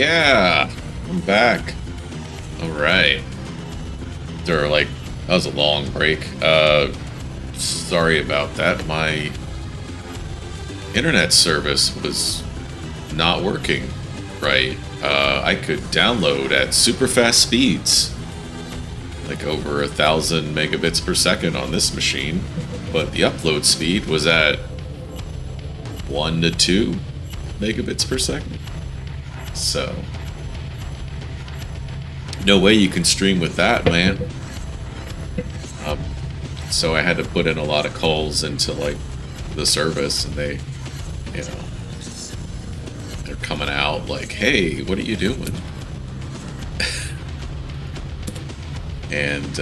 Yeah, I'm back. All right. There, like, that was a long break. Sorry about that. My internet service was not working right. I could download at super fast speeds, like over 1,000 megabits per second on this machine, but the upload speed was at 1 to 2 megabits per second. So, no way you can stream with that, man. So I had to put in a lot of calls into like the service, and they, you know, they're coming out like, "Hey, what are you doing?" And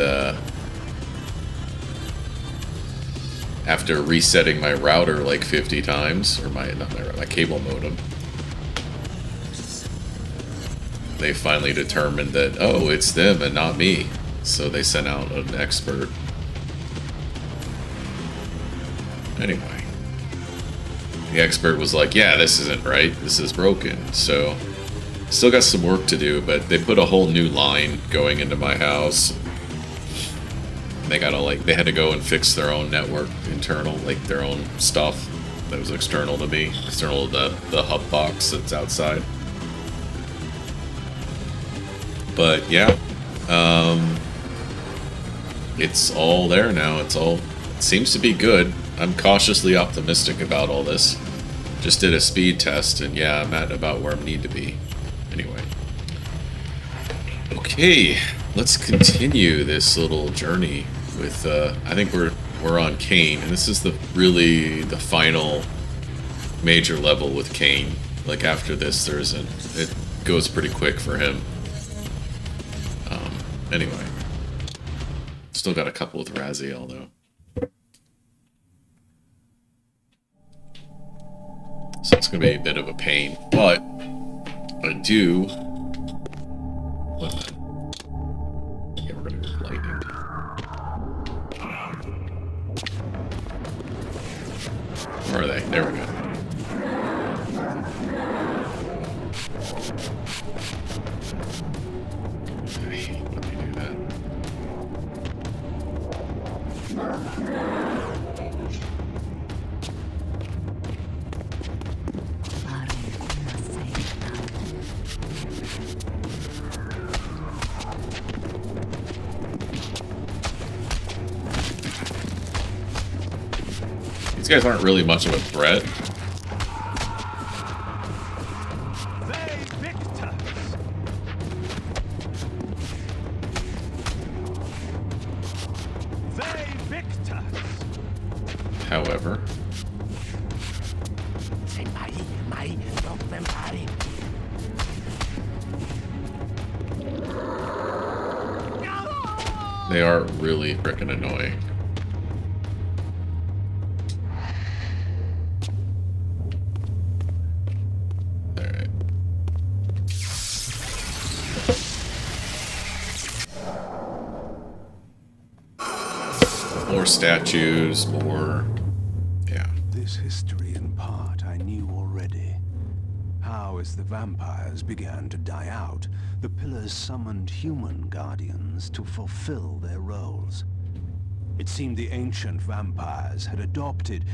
after resetting my router like 50 times, or my cable modem, they finally determined that, oh, it's them and not me. So they sent out an expert. Anyway, the expert was like, yeah, this isn't right. This is broken. So still got some work to do, but they put a whole new line going into my house. They gotta they had to go and fix their own network internal, like their own stuff that was external to me, external to the hub box that's outside. But yeah, it's all there now. It seems to be good. I'm cautiously optimistic about all this. Just did a speed test, and yeah, I'm at about where I need to be. Anyway. Okay, let's continue this little journey with, I think we're on Kain, and this is the final major level with Kain. Like, after this, it goes pretty quick for him. Anyway. Still got a couple with Raziel, though. So it's going to be a bit of a pain, but I do... Yeah, we're going to go lightning. Where are they? There we go. I hate when they do that. These guys aren't really much of a threat. However, they are really frickin' annoying. Alright. More statues, more... yeah. This history in part I knew already. How, as the vampires began to die out, the pillars summoned human guardians to fulfill their roles. It seemed the ancient vampires had adopted,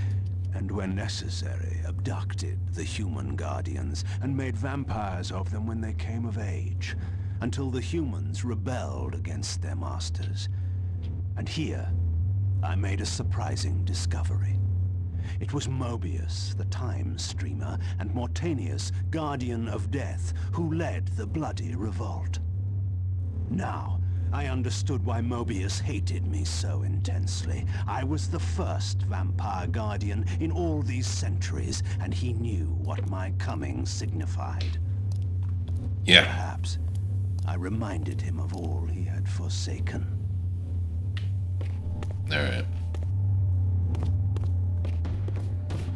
and when necessary, abducted the human guardians and made vampires of them when they came of age, until the humans rebelled against their masters. And here, I made a surprising discovery. It was Mobius, the Time Streamer, and Mortanius, Guardian of Death, who led the bloody revolt. Now, I understood why Mobius hated me so intensely. I was the first vampire guardian in all these centuries, and he knew what my coming signified. Yeah. Perhaps I reminded him of all he had forsaken. Alright.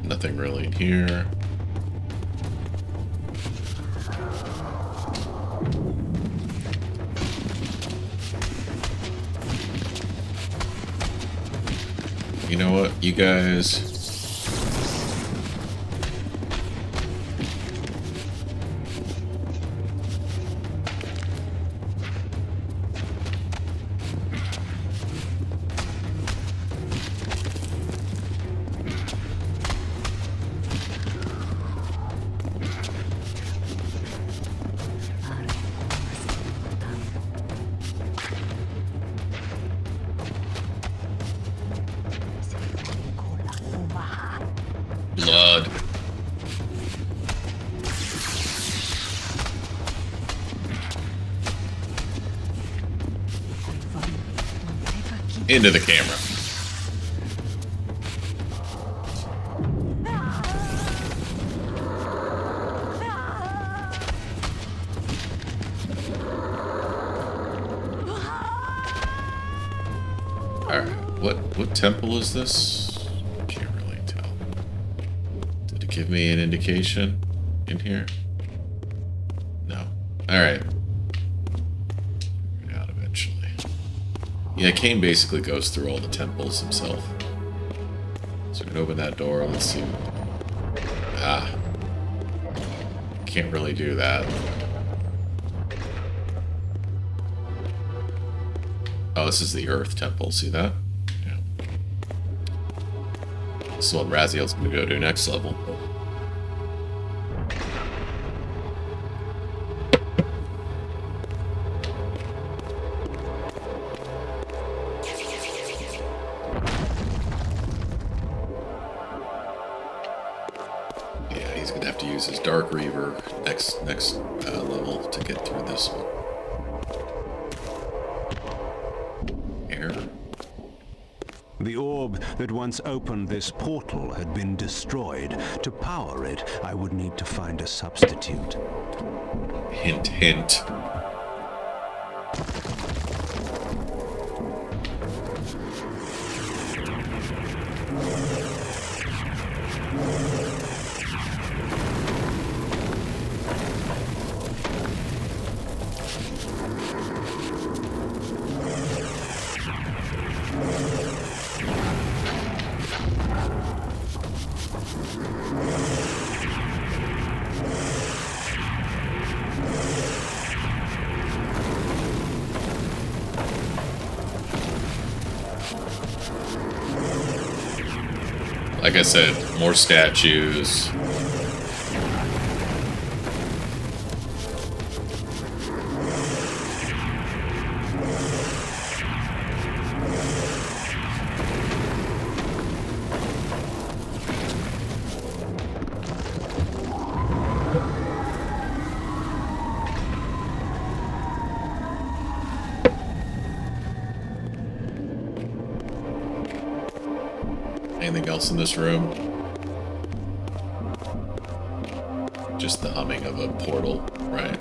Nothing really in here. You know what, you guys... into the camera. What temple is this? Can't really tell. Did it give me an indication in here? No. Alright. Figure it out eventually. Yeah, Kain basically goes through all the temples himself. So we can open that door. Let's see. Ah. Can't really do that. Oh, this is the Earth Temple. See that? This is what Raziel's gonna go to next level. Yeah, he's gonna have to use his Dark Reaver next level to get through this one. Air. The orb that once opened this portal had been destroyed. To power it, I would need to find a substitute. Hint, hint. Like I said, more statues. Anything else in this room? Just the humming of a portal, right?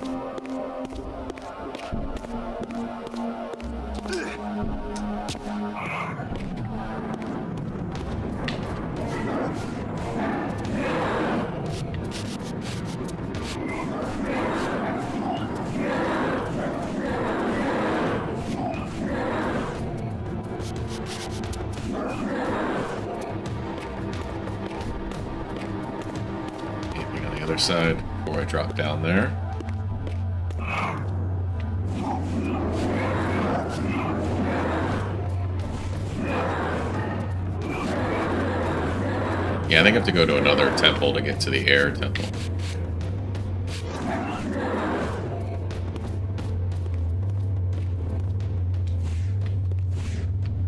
Side before I drop down there. Yeah, I think I have to go to another temple to get to the air temple.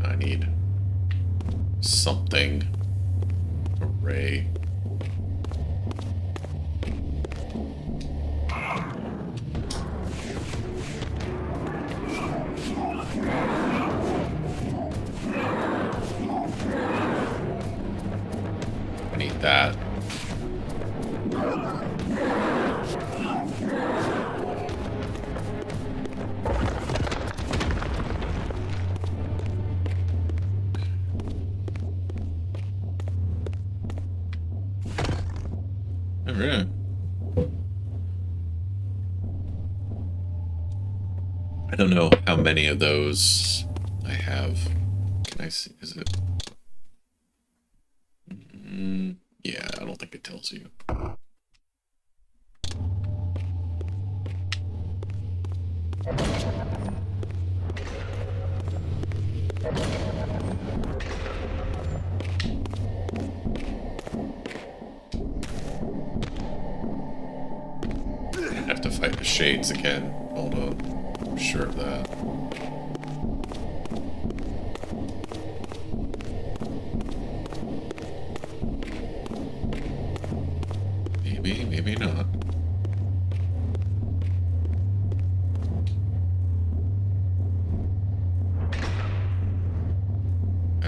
I need something. A ray. That. All right. I don't know how many of those I have. Can I see? Is it? Yeah, I don't think it tells you. I have to fight the shades again. Hold on. I'm sure of that. Maybe not.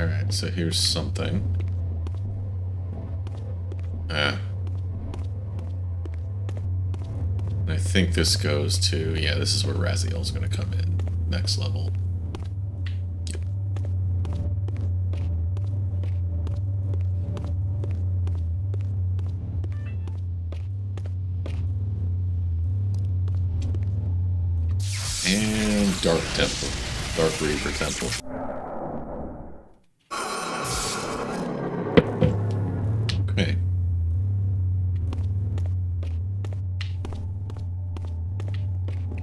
Alright, so here's something. I think this goes to... Yeah, this is where Raziel's gonna come in. Next level. And Dark Temple. Dark Reaper Temple. Okay.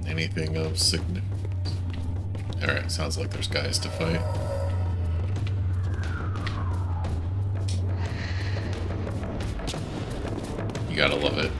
Anything of significance? Alright, sounds like there's guys to fight. You gotta love it.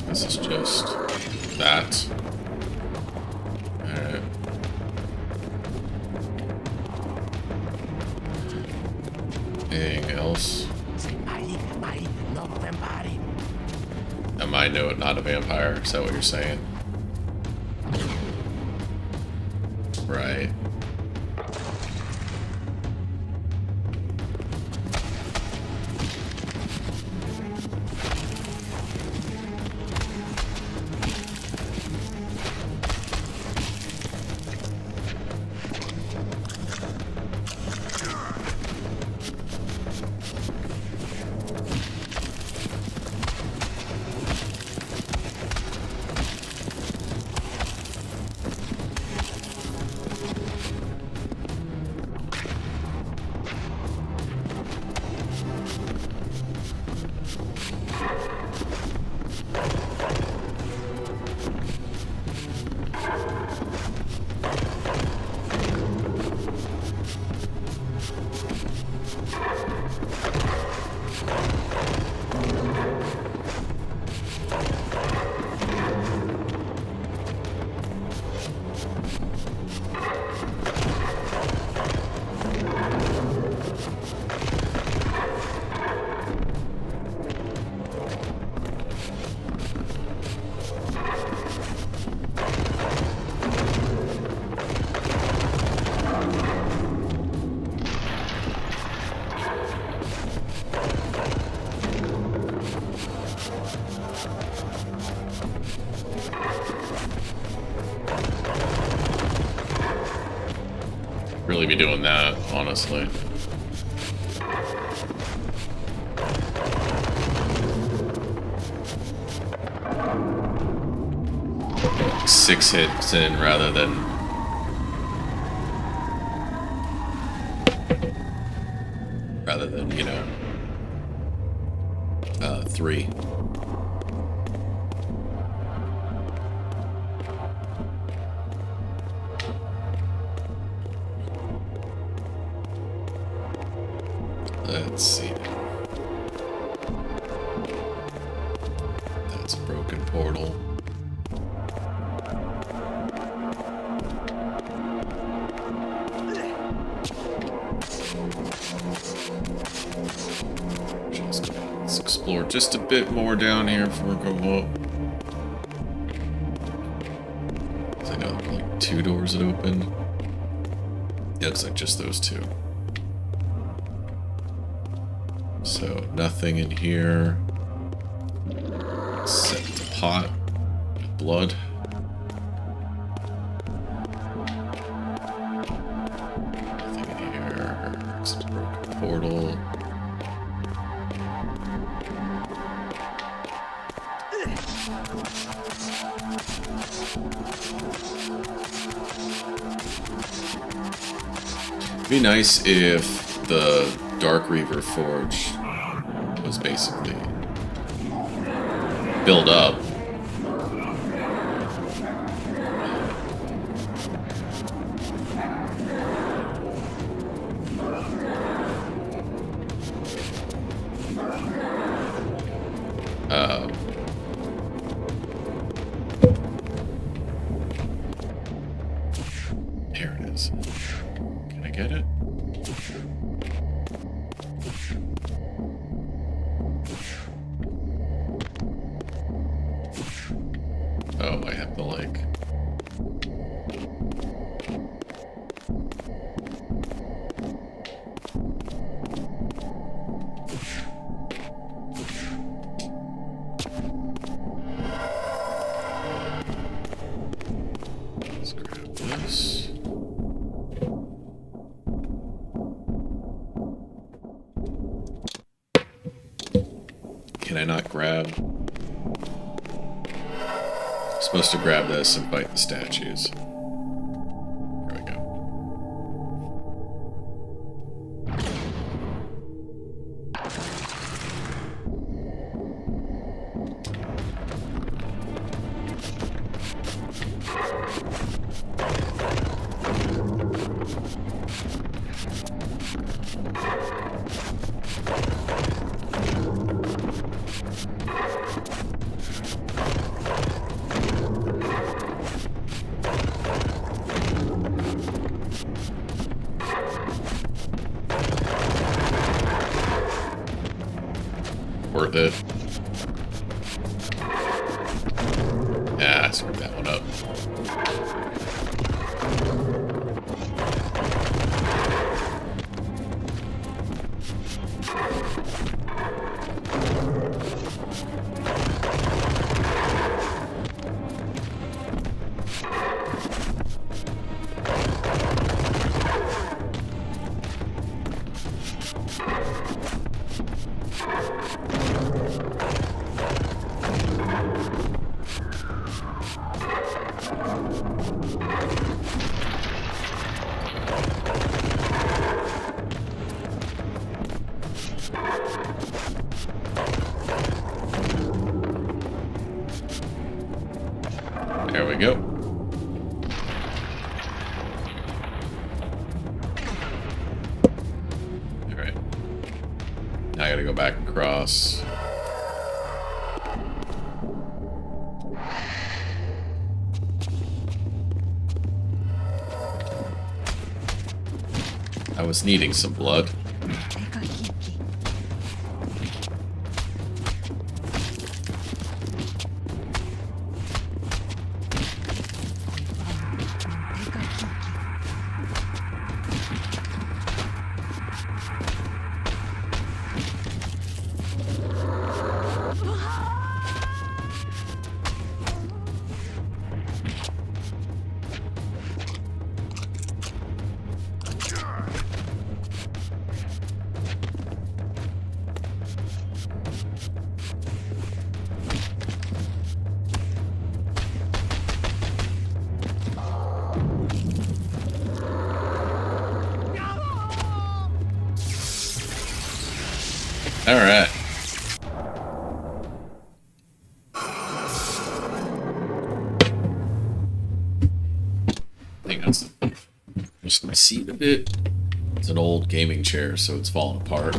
This is just that. Alright. Anything else? Am I not a vampire? Is that what you're saying? Right. Really be doing that, honestly. Like 6 hits in rather than you know, 3. Let's see. That's a broken portal. Let's explore just a bit more down here before we go up. I know there were like 2 doors that opened. It looks like just those 2. So, nothing in here. Set the pot with blood. Nothing in here. Except a broken portal. It'd be nice if the Dark Reaver Forge was basically built up. can I not grab? I'm supposed to grab this and fight the statues. There we go. Worth it. Ah, I screwed that one up. There we go. Alright. Now I gotta go back across. I was needing some blood. All right. I think that's just my seat a bit. It's an old gaming chair, so it's falling apart.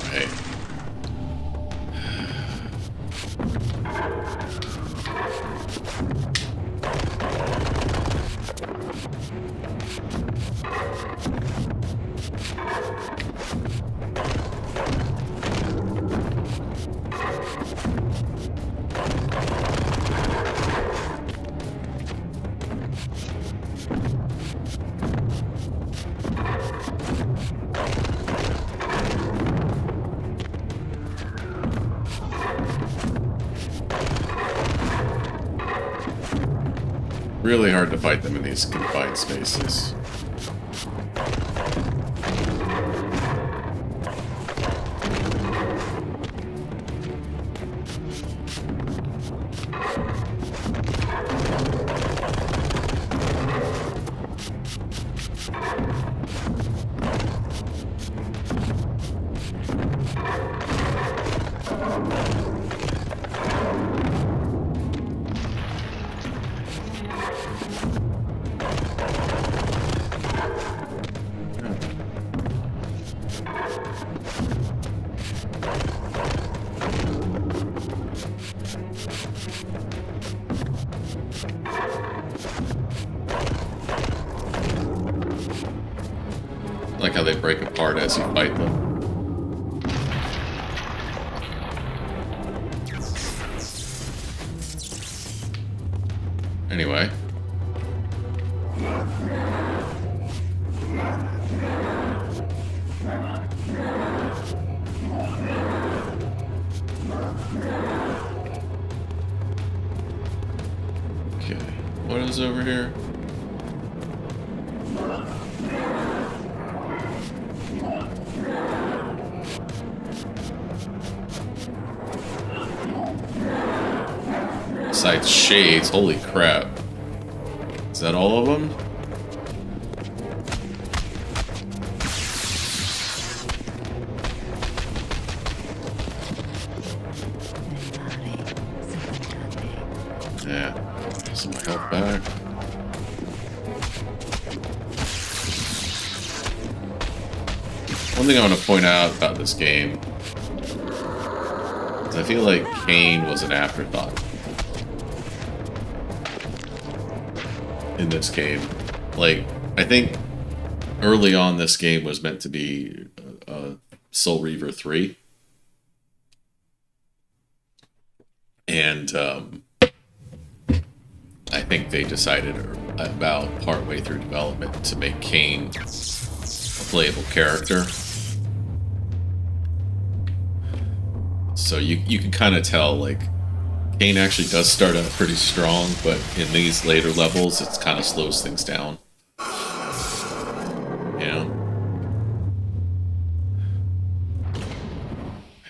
Right. Really hard to fight them in these confined spaces. I like how they break apart as you fight them. Anyway. Okay, what is over here? Besides shades, holy crap. Is that all of them? Yeah. Some health back. One thing I want to point out about this game is I feel like Kain was an afterthought in this game. Like, I think early on this game was meant to be Soul Reaver 3. And I think they decided about partway through development to make Kain a playable character. So you can kind of tell, like, Kain actually does start out pretty strong, but in these later levels, it kind of slows things down. You know?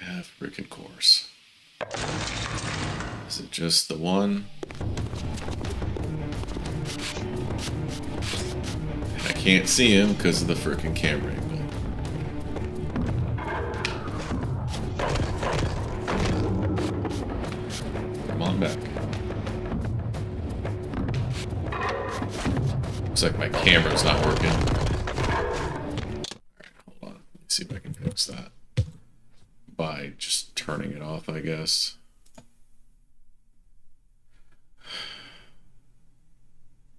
Yeah, freaking course. Is it just the one? And I can't see him because of the freaking camera angle. Come on back. Looks like my camera's not working. Alright, hold on. Let me see if I can fix that. By just turning it off, I guess.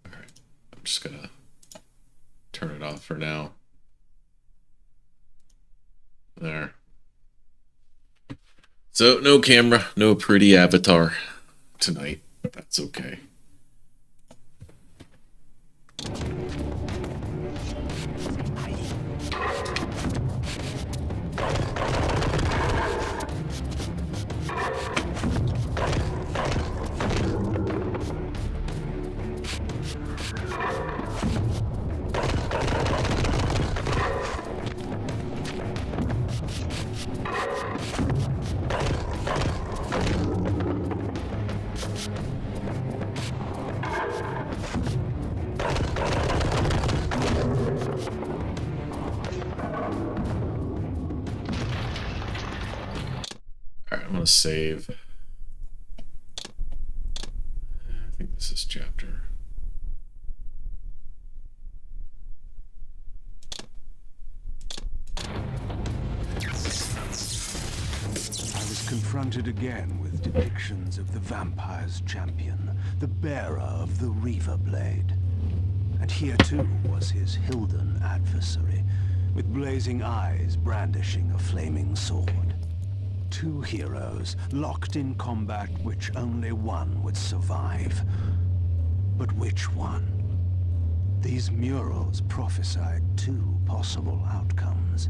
Alright, I'm just gonna turn it off for now. There. So, no camera, no pretty avatar tonight. That's okay. Save. I think this is chapter. I was confronted again with depictions of the vampire's champion, the bearer of the Reaver Blade. And here too was his Hilden adversary, with blazing eyes brandishing a flaming sword. Two heroes locked in combat which only one would survive. But which one? These murals prophesied two possible outcomes.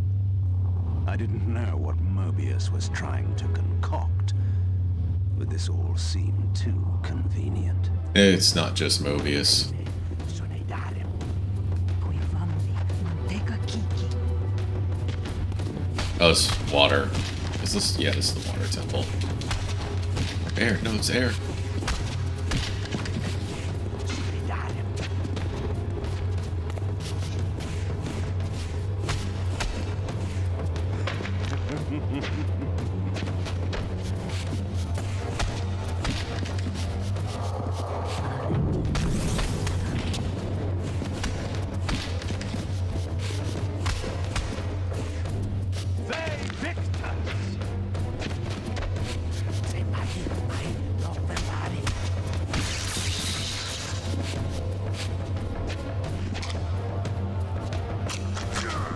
I didn't know what Mobius was trying to concoct, but this all seemed too convenient. It's not just Mobius. Oh, it's water. Is this? Yeah, this is the water temple. Air. No, it's air.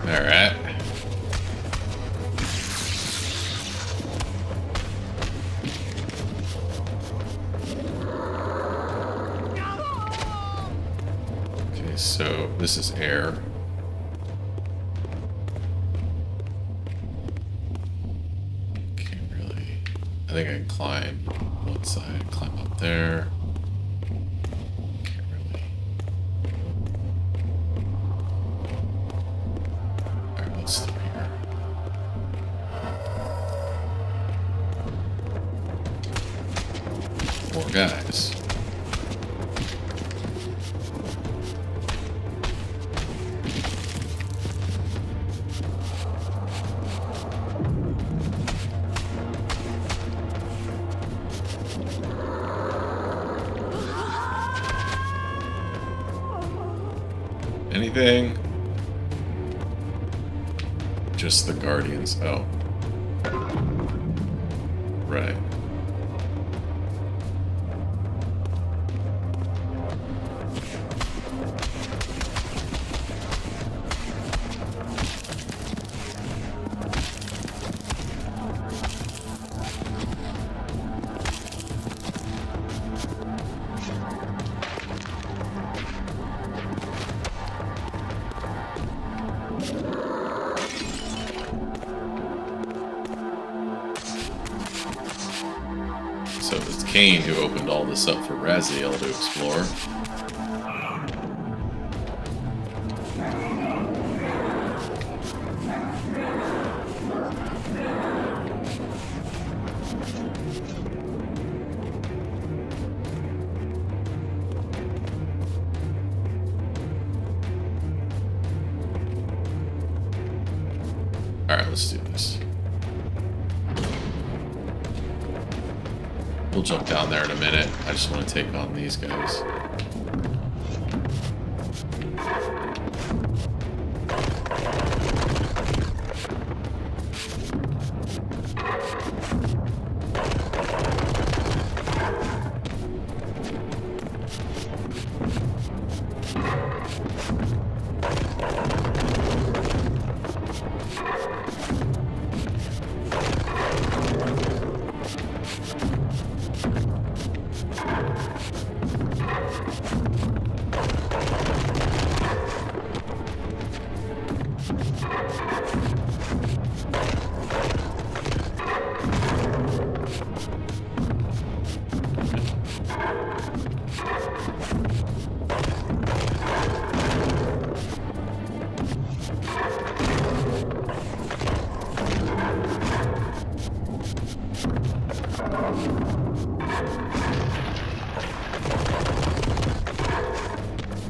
Alright. Okay, so this is air. Can't really. I think I can climb one side, climb up there. guys. Anything? Just the Guardians. Oh. Right. So it's Kain who opened all this up for Raziel to explore. Alright, let's do this. We'll jump down there in a minute. I just want to take on these guys.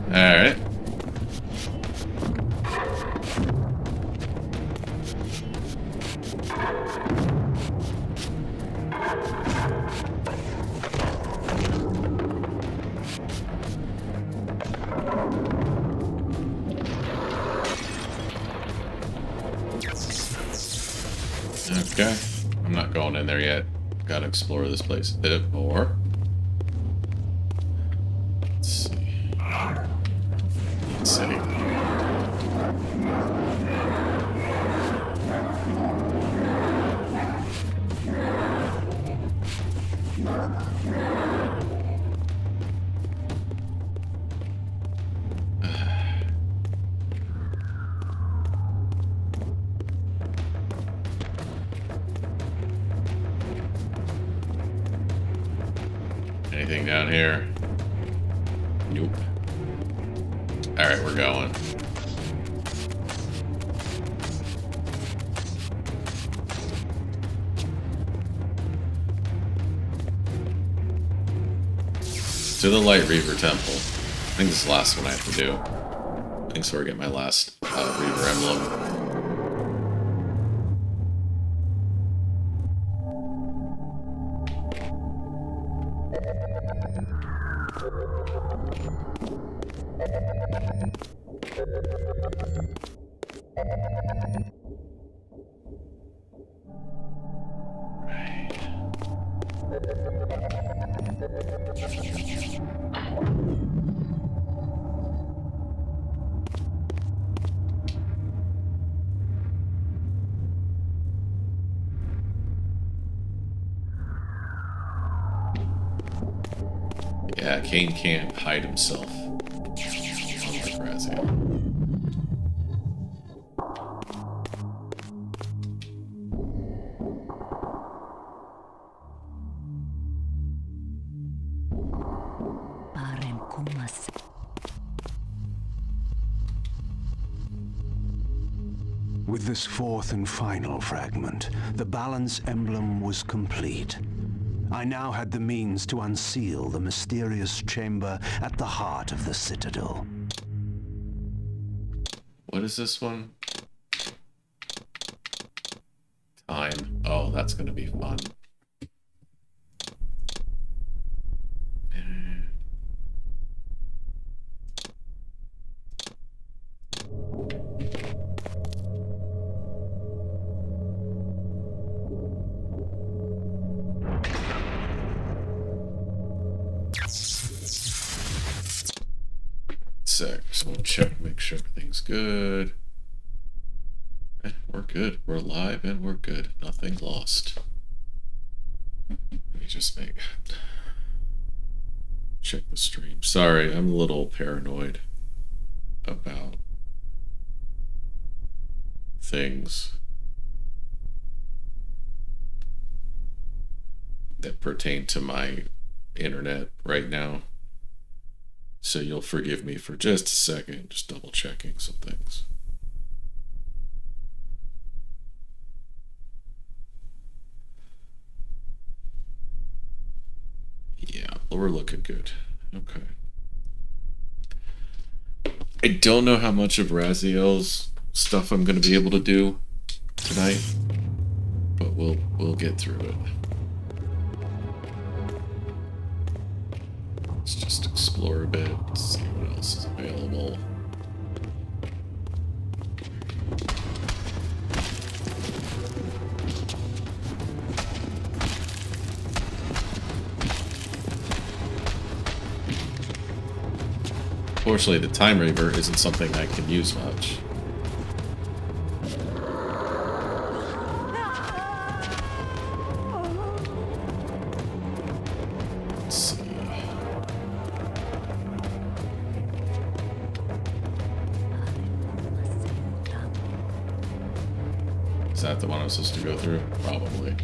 Alright. Okay. I'm not going in there yet. Gotta explore this place a bit more. Let's see. Let's see. Anything down here? Nope. Alright, we're going. To the Light Reaver Temple. I think this is the last one I have to do. I think so I get my last Reaver emblem. Yeah, Kain can't hide himself. Unlike Raziel. With this fourth and final fragment, the balance emblem was complete. I now had the means to unseal the mysterious chamber at the heart of the Citadel. What is this one? Time. Oh, that's gonna be fun. Six. We'll check, make sure everything's good. And we're good. We're alive and we're good. Nothing lost. Let me just check the stream. Sorry, I'm a little paranoid about things that pertain to my internet right now. So you'll forgive me for just a second, just double checking some things. Yeah, we're looking good. Okay. I don't know how much of Raziel's stuff I'm going to be able to do tonight, but we'll get through it. Let's just explore a bit, see what else is available. Fortunately, the Time Reaver isn't something I can use much. Let's see. Is that the one I'm supposed to go through? Probably.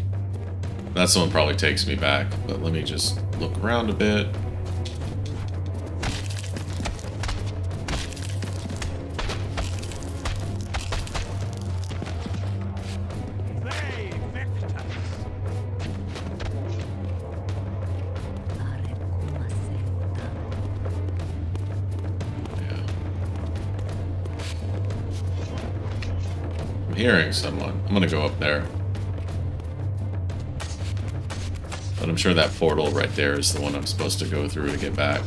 That's the one probably takes me back, but let me just look around a bit. Hearing someone. I'm gonna go up there. But I'm sure that portal right there is the one I'm supposed to go through to get back.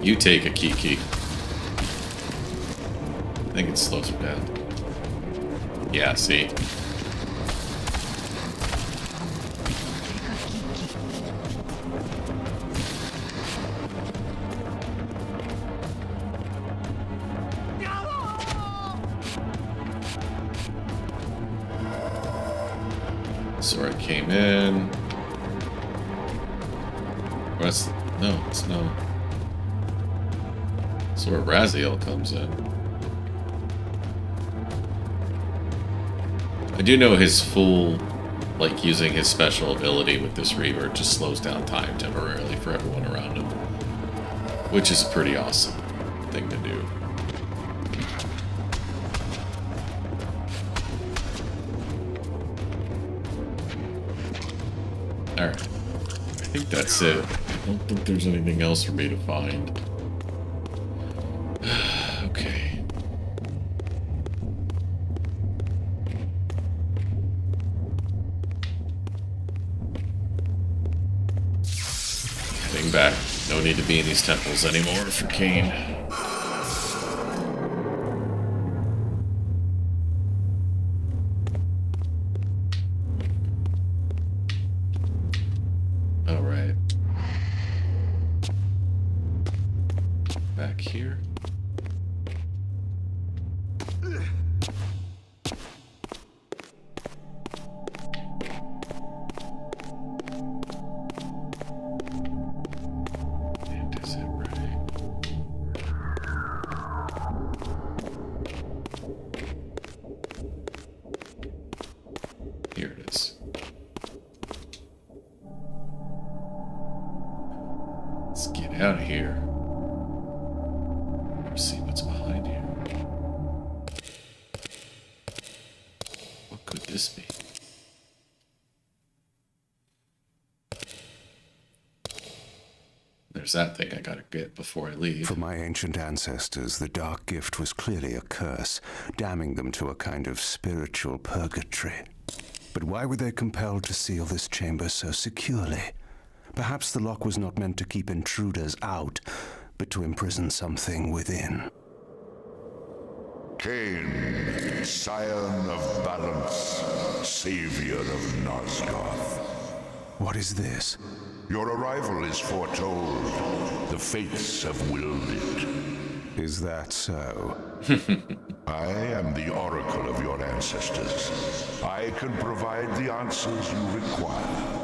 You take a Kiki. I think it slows her down. Yeah, see? So I came in. What's... No, it's no. That's where Raziel comes in. I do know his full, like, using his special ability with this Reaver just slows down time temporarily for everyone around him. Which is a pretty awesome thing to do. Alright. I think that's it. I don't think there's anything else for me to find. Okay. Heading back. No need to be in these temples anymore for Kain. Alright. Back here. Let's get out of here. Let's see what's behind here. What could this be? There's that thing I gotta get before I leave. For my ancient ancestors, the dark gift was clearly a curse, damning them to a kind of spiritual purgatory. But why were they compelled to seal this chamber so securely? Perhaps the lock was not meant to keep intruders out, but to imprison something within. Kain, scion of balance, savior of Nosgoth. What is this? Your arrival is foretold. The fates have willed it. Is that so? I am the oracle of your ancestors. I can provide the answers you require.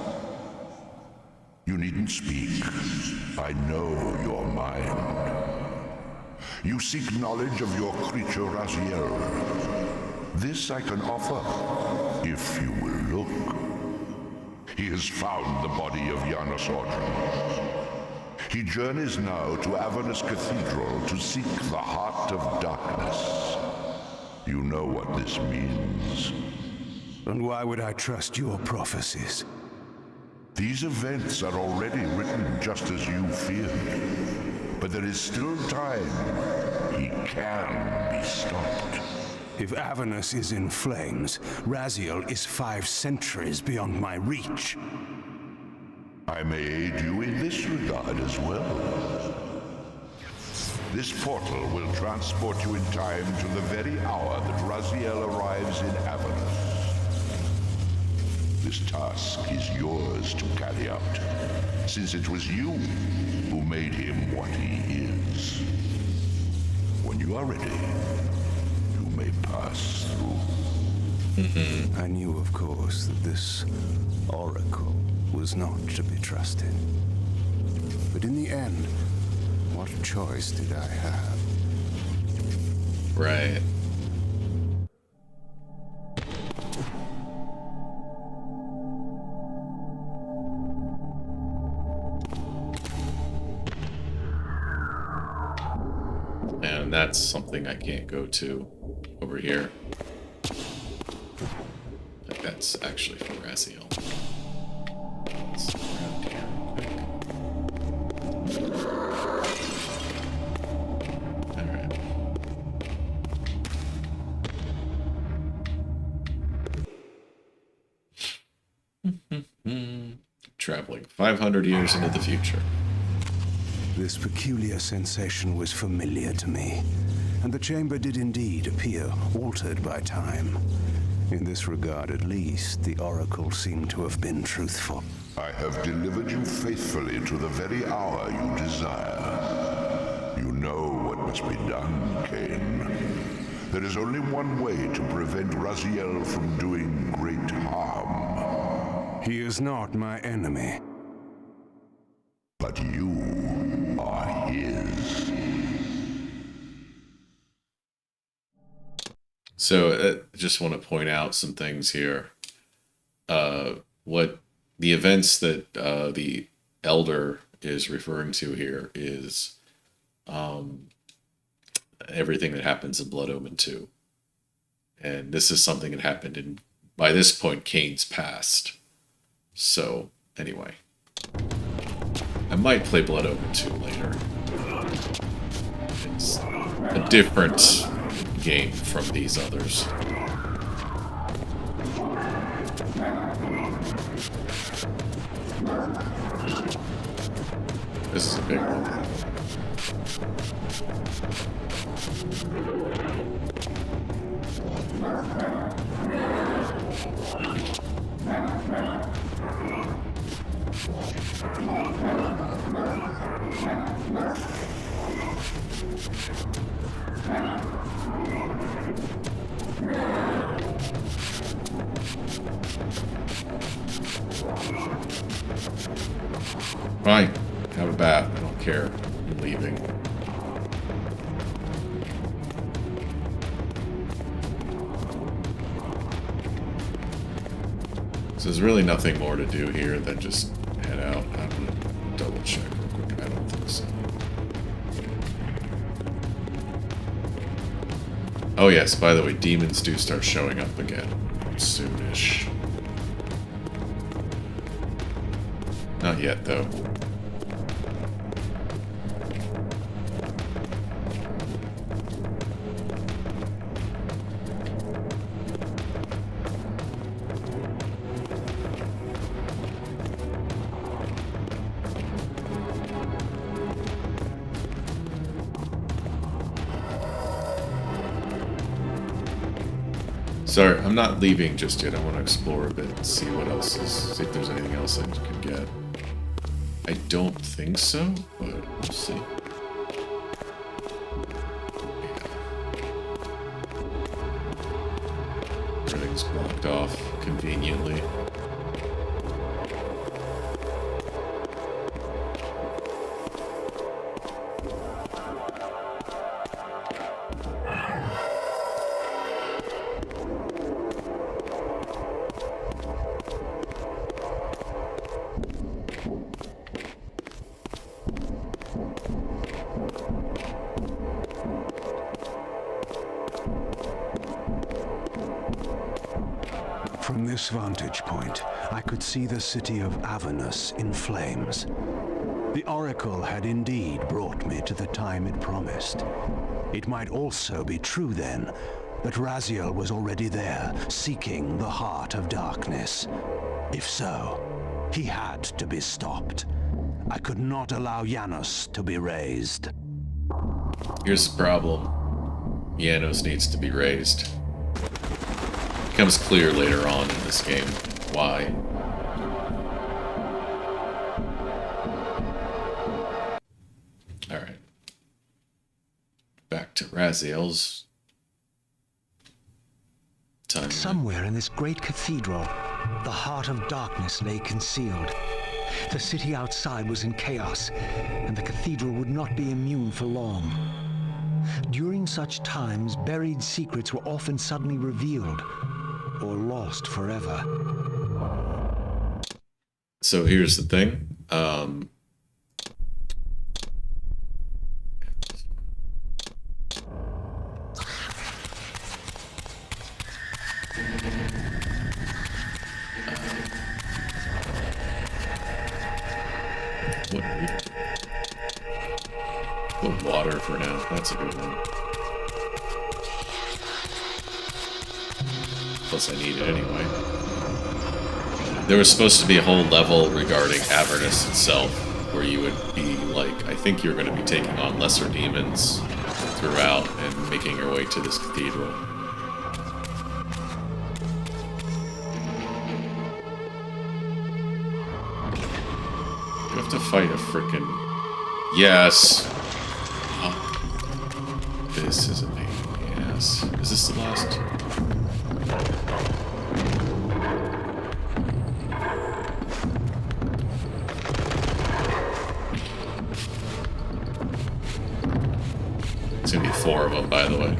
You needn't speak. I know your mind. You seek knowledge of your creature Raziel. This I can offer, if you will look. He has found the body of Janus Ordrum. He journeys now to Avernus Cathedral to seek the heart of darkness. You know what this means. And why would I trust your prophecies? These events are already written just as you feared. But there is still time. He can be stopped. If Avernus is in flames, Raziel is 5 centuries beyond my reach. I may aid you in this regard as well. This portal will transport you in time to the very hour that Raziel arrives in Avernus. This task is yours to carry out, since it was you who made him what he is. When you are ready, you may pass through. I knew, of course, that this oracle was not to be trusted. But in the end, what choice did I have? Right. And that's something I can't go to over here. Like that's actually for Raziel. It's around here. Alright. Traveling 500 years into the future. This peculiar sensation was familiar to me, and the chamber did indeed appear altered by time. In this regard, at least, the oracle seemed to have been truthful. I have delivered you faithfully to the very hour you desire. You know what must be done, Kain. There is only one way to prevent Raziel from doing great harm. He is not my enemy. But you are his. So, just want to point out some things here. What the events that the Elder is referring to here is everything that happens in Blood Omen 2. And this is something that happened in, by this point, Kain's past. So, anyway. I might play Blood Omen 2 later. It's a different game from these others. This is a big one. Fine. Have a bath. I don't care. I'm leaving. So there's really nothing more to do here than just head out. I'm gonna double check real quick. I don't Oh yes, by the way, demons do start showing up again soonish. Not yet, though. Sorry, I'm not leaving just yet. I want to explore a bit and see what else is. See if there's anything else I can get. I don't think so, but we'll see. Everything's blocked off conveniently. From this vantage point, I could see the city of Avernus in flames. The Oracle had indeed brought me to the time it promised. It might also be true, then, that Raziel was already there, seeking the heart of darkness. If so, he had to be stopped. I could not allow Janos to be raised. Here's the problem. Janos needs to be raised. Becomes clear later on in this game why. Alright. Back to Raziel's time. Somewhere in this great cathedral, the heart of darkness lay concealed. The city outside was in chaos, and the cathedral would not be immune for long. During such times, buried secrets were often suddenly revealed, or lost forever. So here's the thing. Put water for now. That's a good one. Plus I need it anyway. There was supposed to be a whole level regarding Avernus itself, where you would be like, I think you're going to be taking on lesser demons throughout and making your way to this cathedral. You have to fight a frickin'... Yes! Oh. This is a pain in the ass. Is this the last? It's gonna be 4 of them, by the way.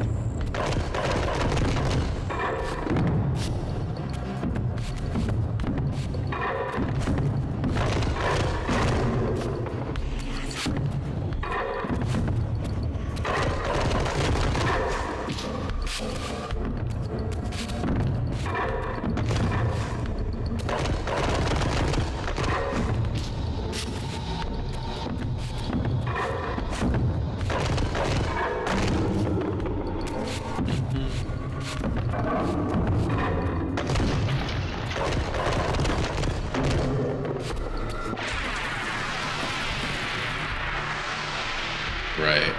Right.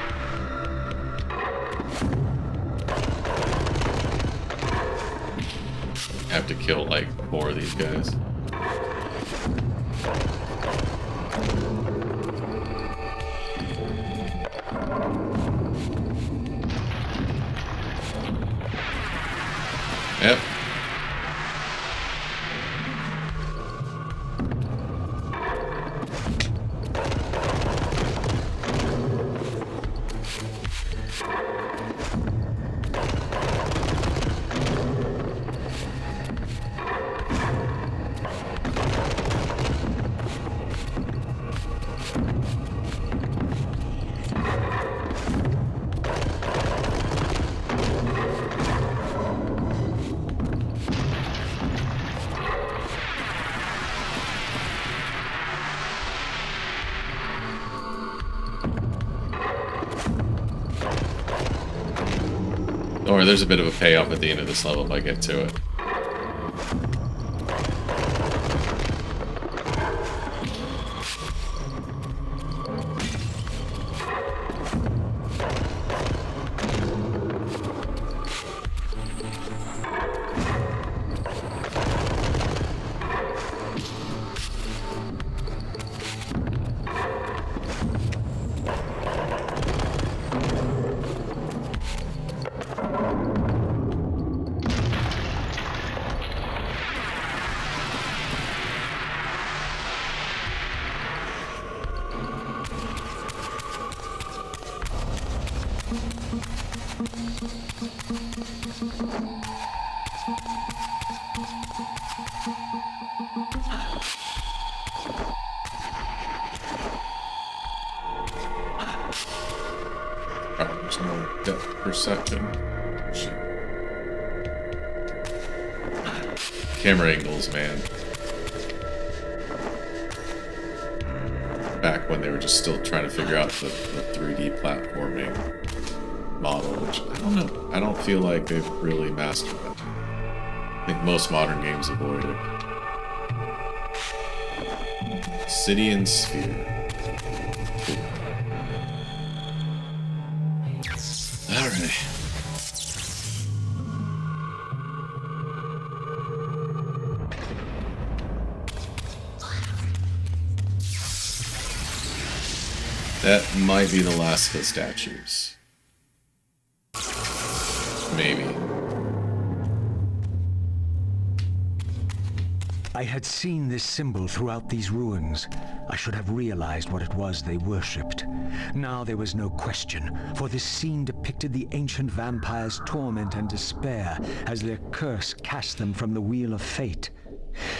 Have to kill like 4 of these guys. Yep. Or there's a bit of a payoff at the end of this level if I get to it. There's no depth perception. Shit. Camera angles, man. Back when they were just still trying to figure out the 3D platforming model, which I don't know. I don't feel like they've really mastered that. I think most modern games avoid it. City and Sphere. Cool. Alright. That might be the last of the statues. Maybe. I had seen this symbol throughout these ruins. I should have realized what it was they worshipped. Now there was no question, for this scene depicted the ancient vampires' torment and despair as their curse cast them from the wheel of fate.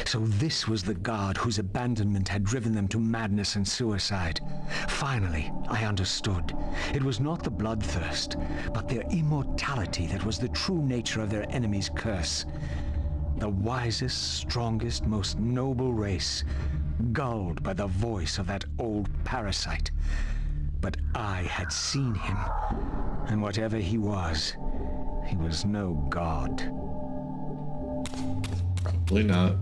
So this was the god whose abandonment had driven them to madness and suicide. Finally, I understood. It was not the bloodthirst, but their immortality that was the true nature of their enemy's curse. The wisest, strongest, most noble race, gulled by the voice of that old parasite. But I had seen him, and whatever he was no god. Probably not.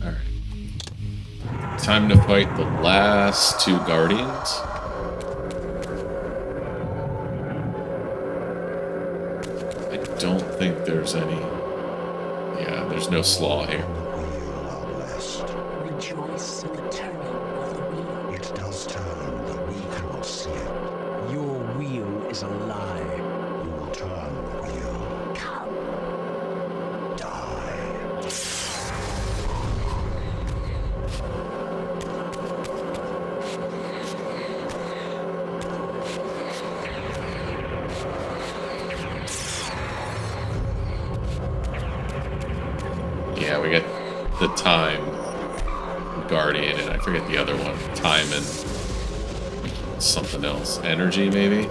Alright. Time to fight the last two guardians. I don't think there's any. Yeah, there's no slaw here. Rejoice in the turning of the wheel. It does turn, but we cannot see it. Your wheel is a lie. You will turn the wheel. Come. Die. Yeah, we get the time guardian, and I forget the other one. Time and something else. Energy, maybe?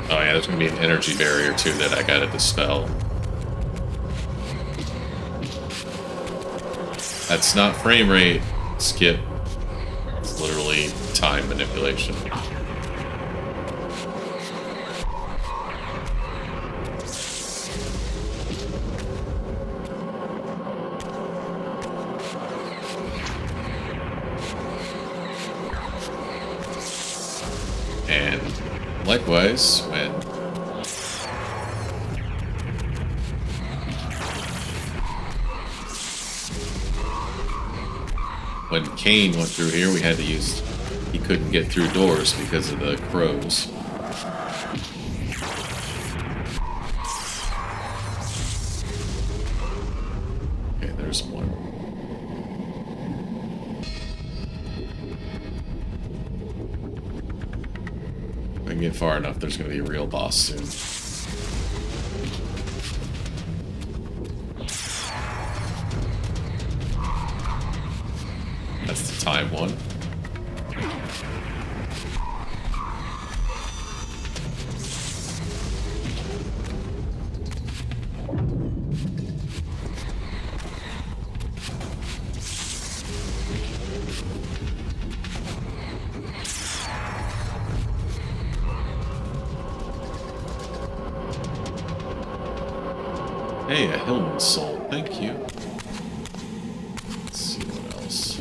Oh yeah, there's gonna be an energy barrier too that I gotta dispel. That's not frame rate, Skip. It's literally time manipulation. And likewise, when Kain went through here, we had to use... He couldn't get through doors because of the crows. Okay, there's one. If I can get far enough, there's going to be a real boss soon. That's the time one. Hey, a Hillman soul. Thank you. Let's see what else.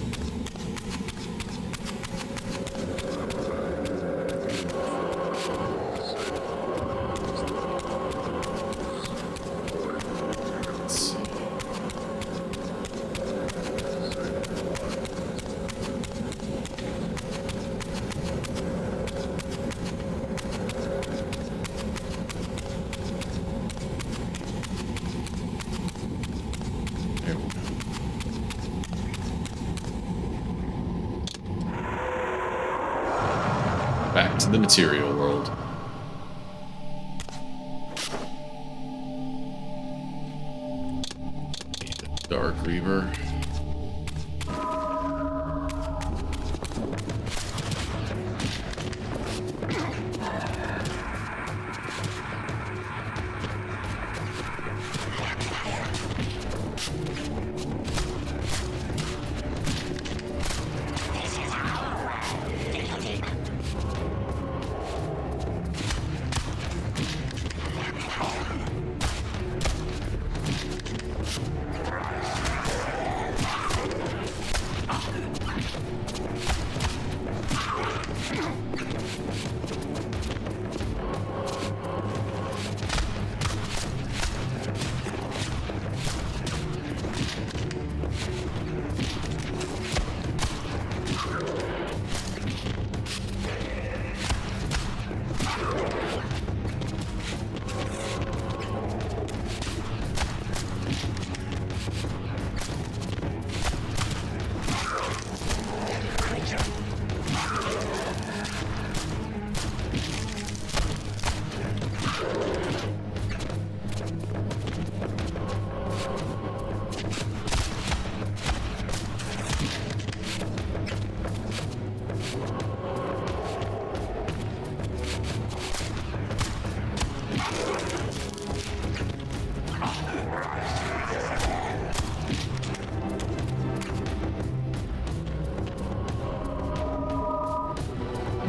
Let's see. There we go. Back to the material world. Need a Dark Reaver.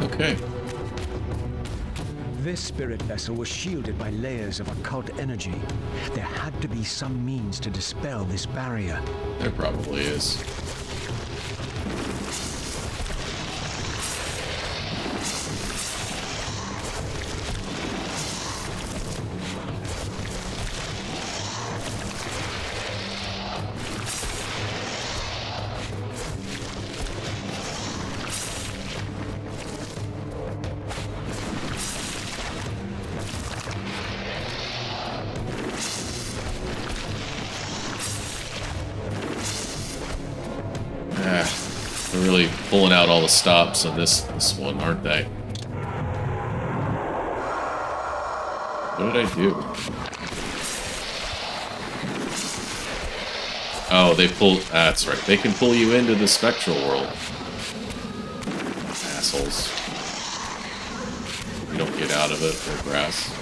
Okay. This spirit vessel was shielded by layers of occult energy. There had to be some means to dispel this barrier. There probably is. They're really pulling out all the stops on this one, aren't they? What did I do? Oh, they pulled... that's right. They can pull you into the spectral world. Assholes. You don't get out of it for grass.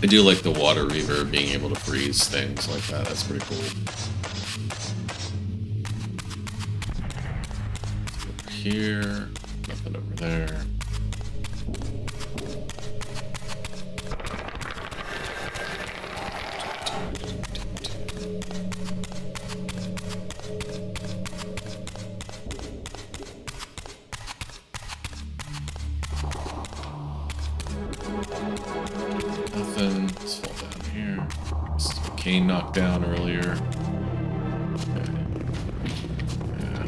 I do like the water reaver being able to freeze things like that. That's pretty cool. Over here, nothing over there. Nothing. Let's fall down here. This is what Kain knocked down earlier. Okay. Yeah.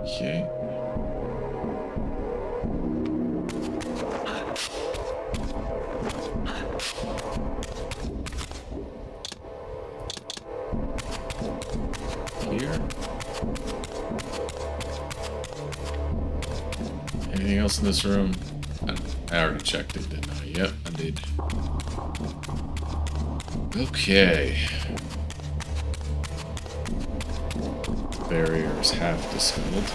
Okay. Here. Anything else in this room? I already checked it, didn't I? Yep, I did. Okay. Barrier is half dispelled.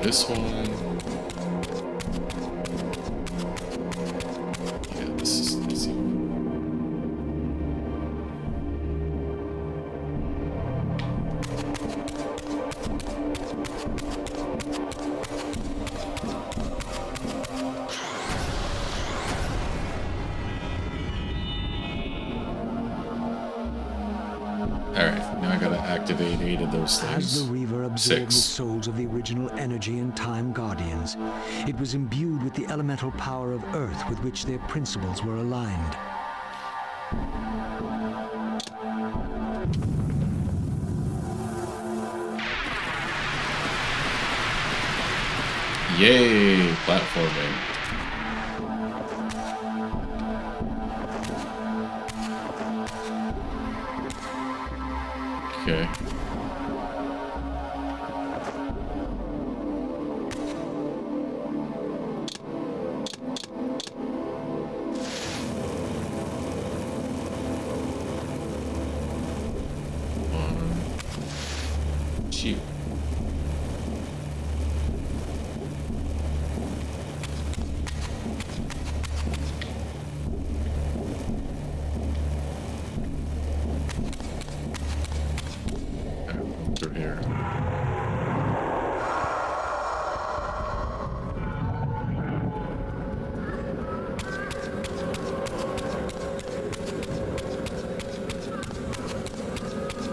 This one. Yeah, this is easy. Alright, now I gotta activate 8 of those things. As the Reaver absorbed the 6. souls of the original Energy and Time Guardians, it was imbued with the elemental power of Earth with which their principles were aligned. Yay, platforming. Okay. Shoot. Through here.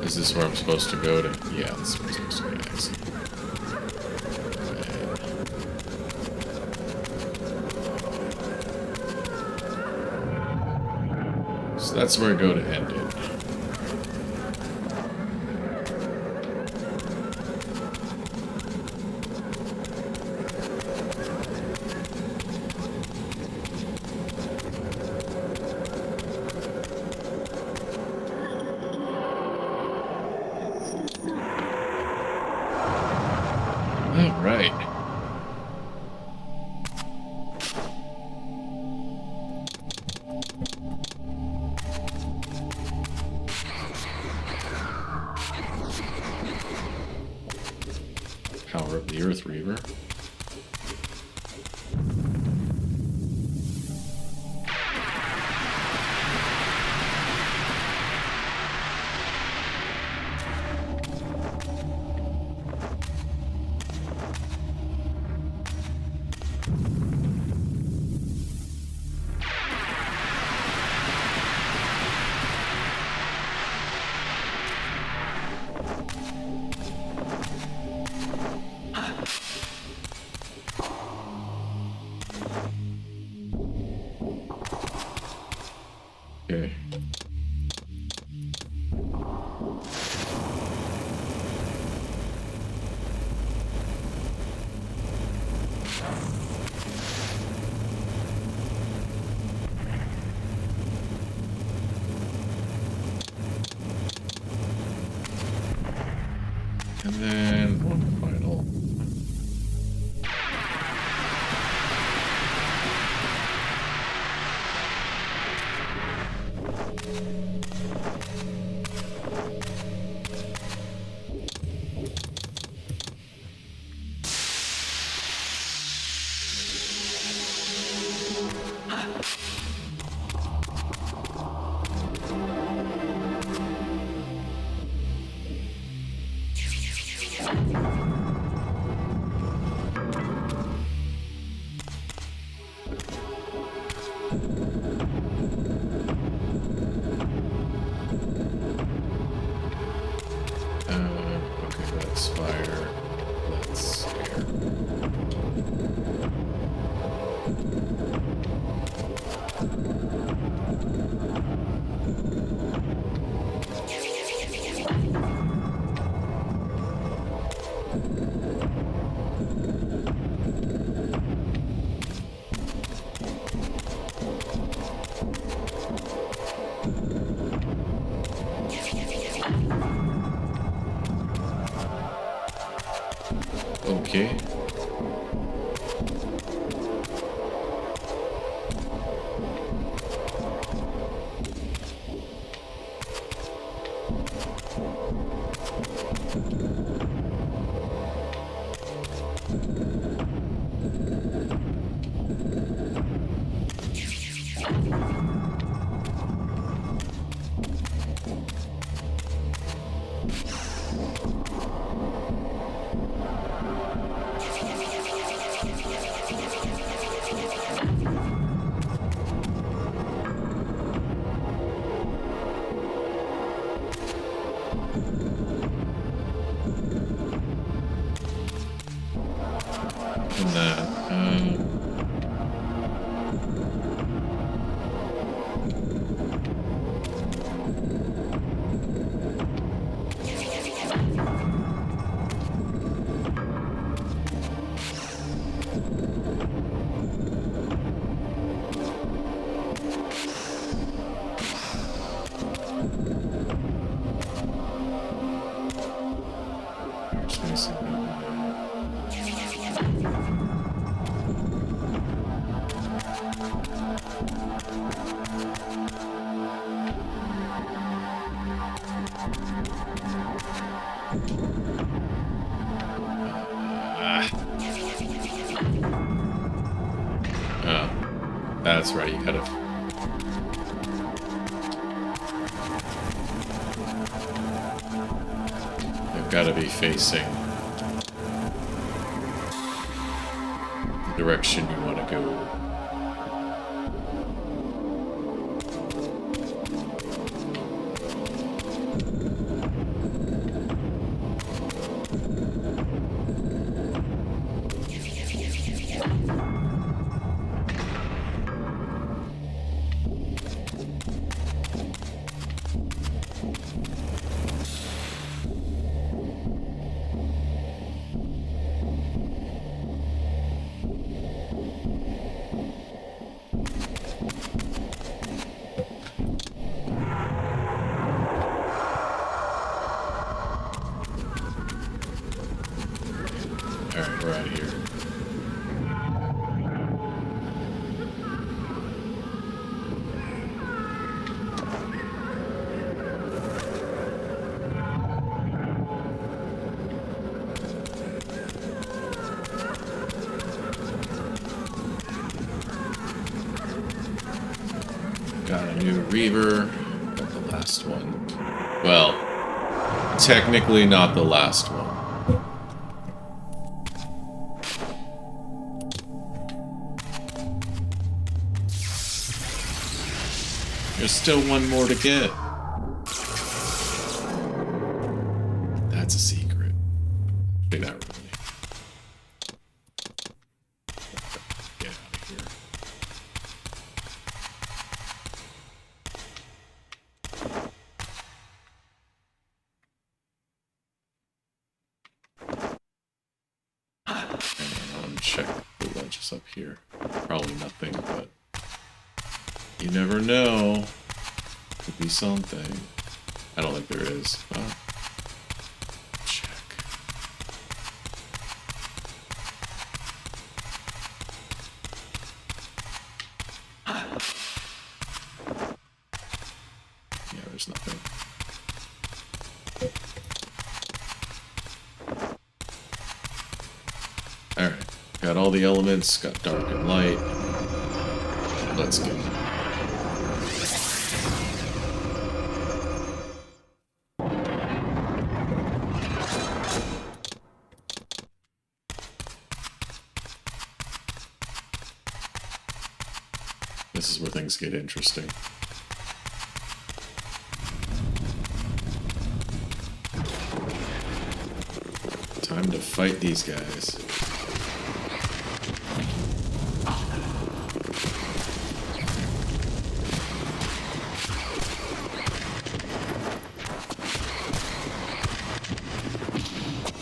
Is this where I'm supposed to go to? Yeah, this is where I'm supposed to go next. So that's where I go to end it. All right. Power up the Earth Reaver. And then one final. Okay, that's fire. That's air. Okay. And then, oh, that's right. You gotta. They've got to be facing the direction you want to go. Alright, we're out of here. Got a new Reaver. Got the last one. Well, technically not the last one. There's still one more to get. That's a secret. Say that really. Get out of here. check the ledges up here. Probably nothing, but you never know. Could be something. I don't think there is. Check. Yeah, there's nothing. Alright. Got all the elements, got dark and light. Let's go. This is where things get interesting. Time to fight these guys.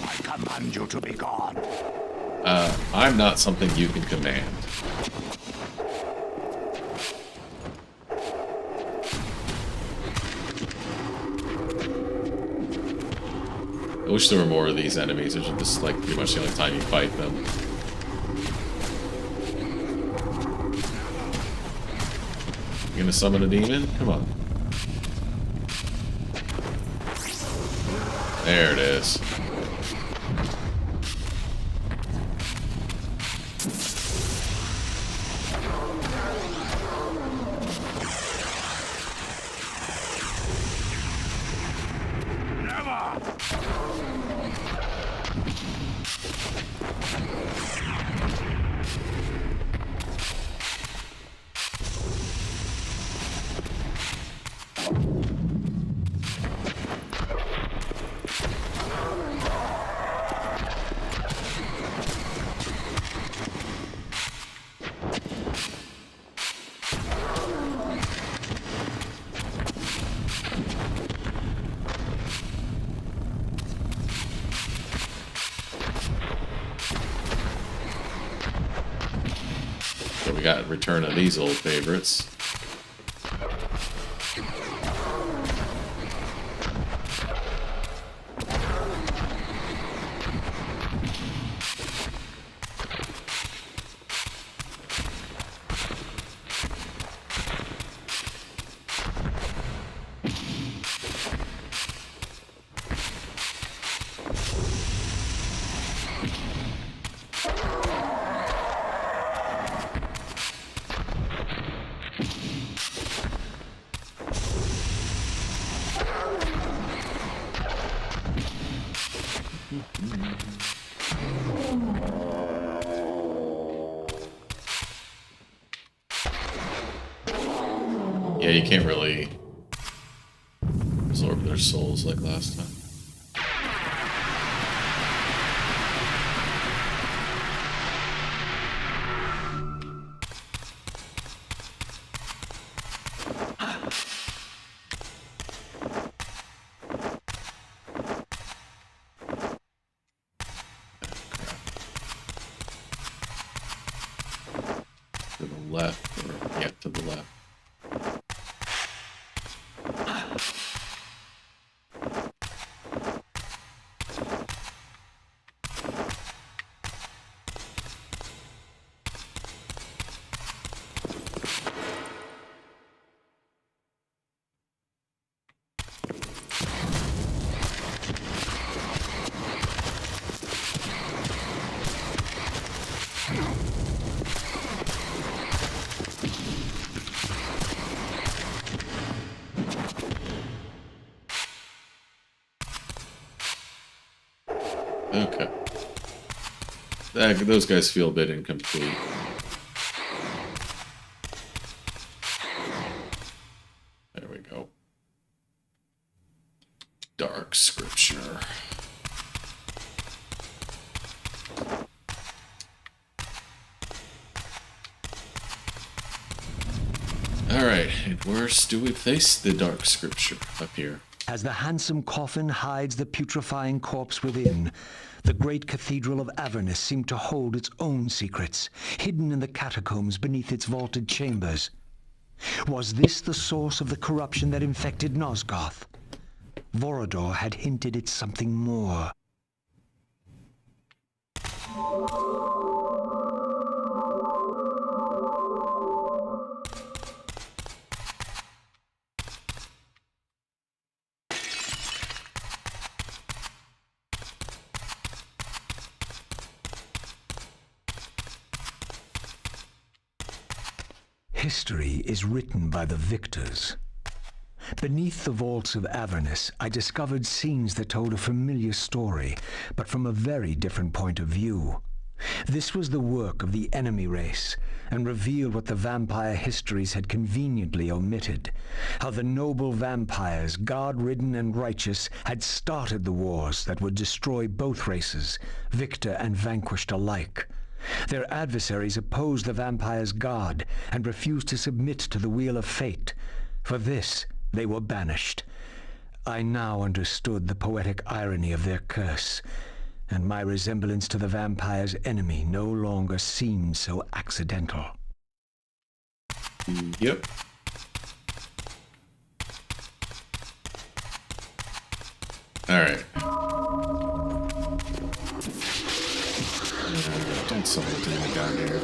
I command you to be gone. I'm not something you can command. I wish there were more of these enemies, which is just like pretty much the only time you fight them. You gonna summon a demon? Come on. There it is. So we got return of these old favorites. Yeah, you can't really absorb their souls like last time. To the left, or yeah, to the left. Okay. Those guys feel a bit incomplete. There we go. Dark Scripture. Alright, and where do we place the Dark Scripture? Up here. As the handsome coffin hides the putrefying corpse within, The great cathedral of Avernus seemed to hold its own secrets, hidden in the catacombs beneath its vaulted chambers. Was this the source of the corruption that infected Nosgoth? Vorador had hinted at something more. History is written by the victors. Beneath the vaults of Avernus, I discovered scenes that told a familiar story, but from a very different point of view. This was the work of the enemy race, and revealed what the vampire histories had conveniently omitted. How the noble vampires, god-ridden and righteous, had started the wars that would destroy both races, victor and vanquished alike. Their adversaries opposed the vampires' god and refused to submit to the wheel of fate. For this, they were banished. I now understood the poetic irony of their curse, and my resemblance to the vampire's enemy no longer seemed so accidental. Yep. Alright. Don't summon a demon down here.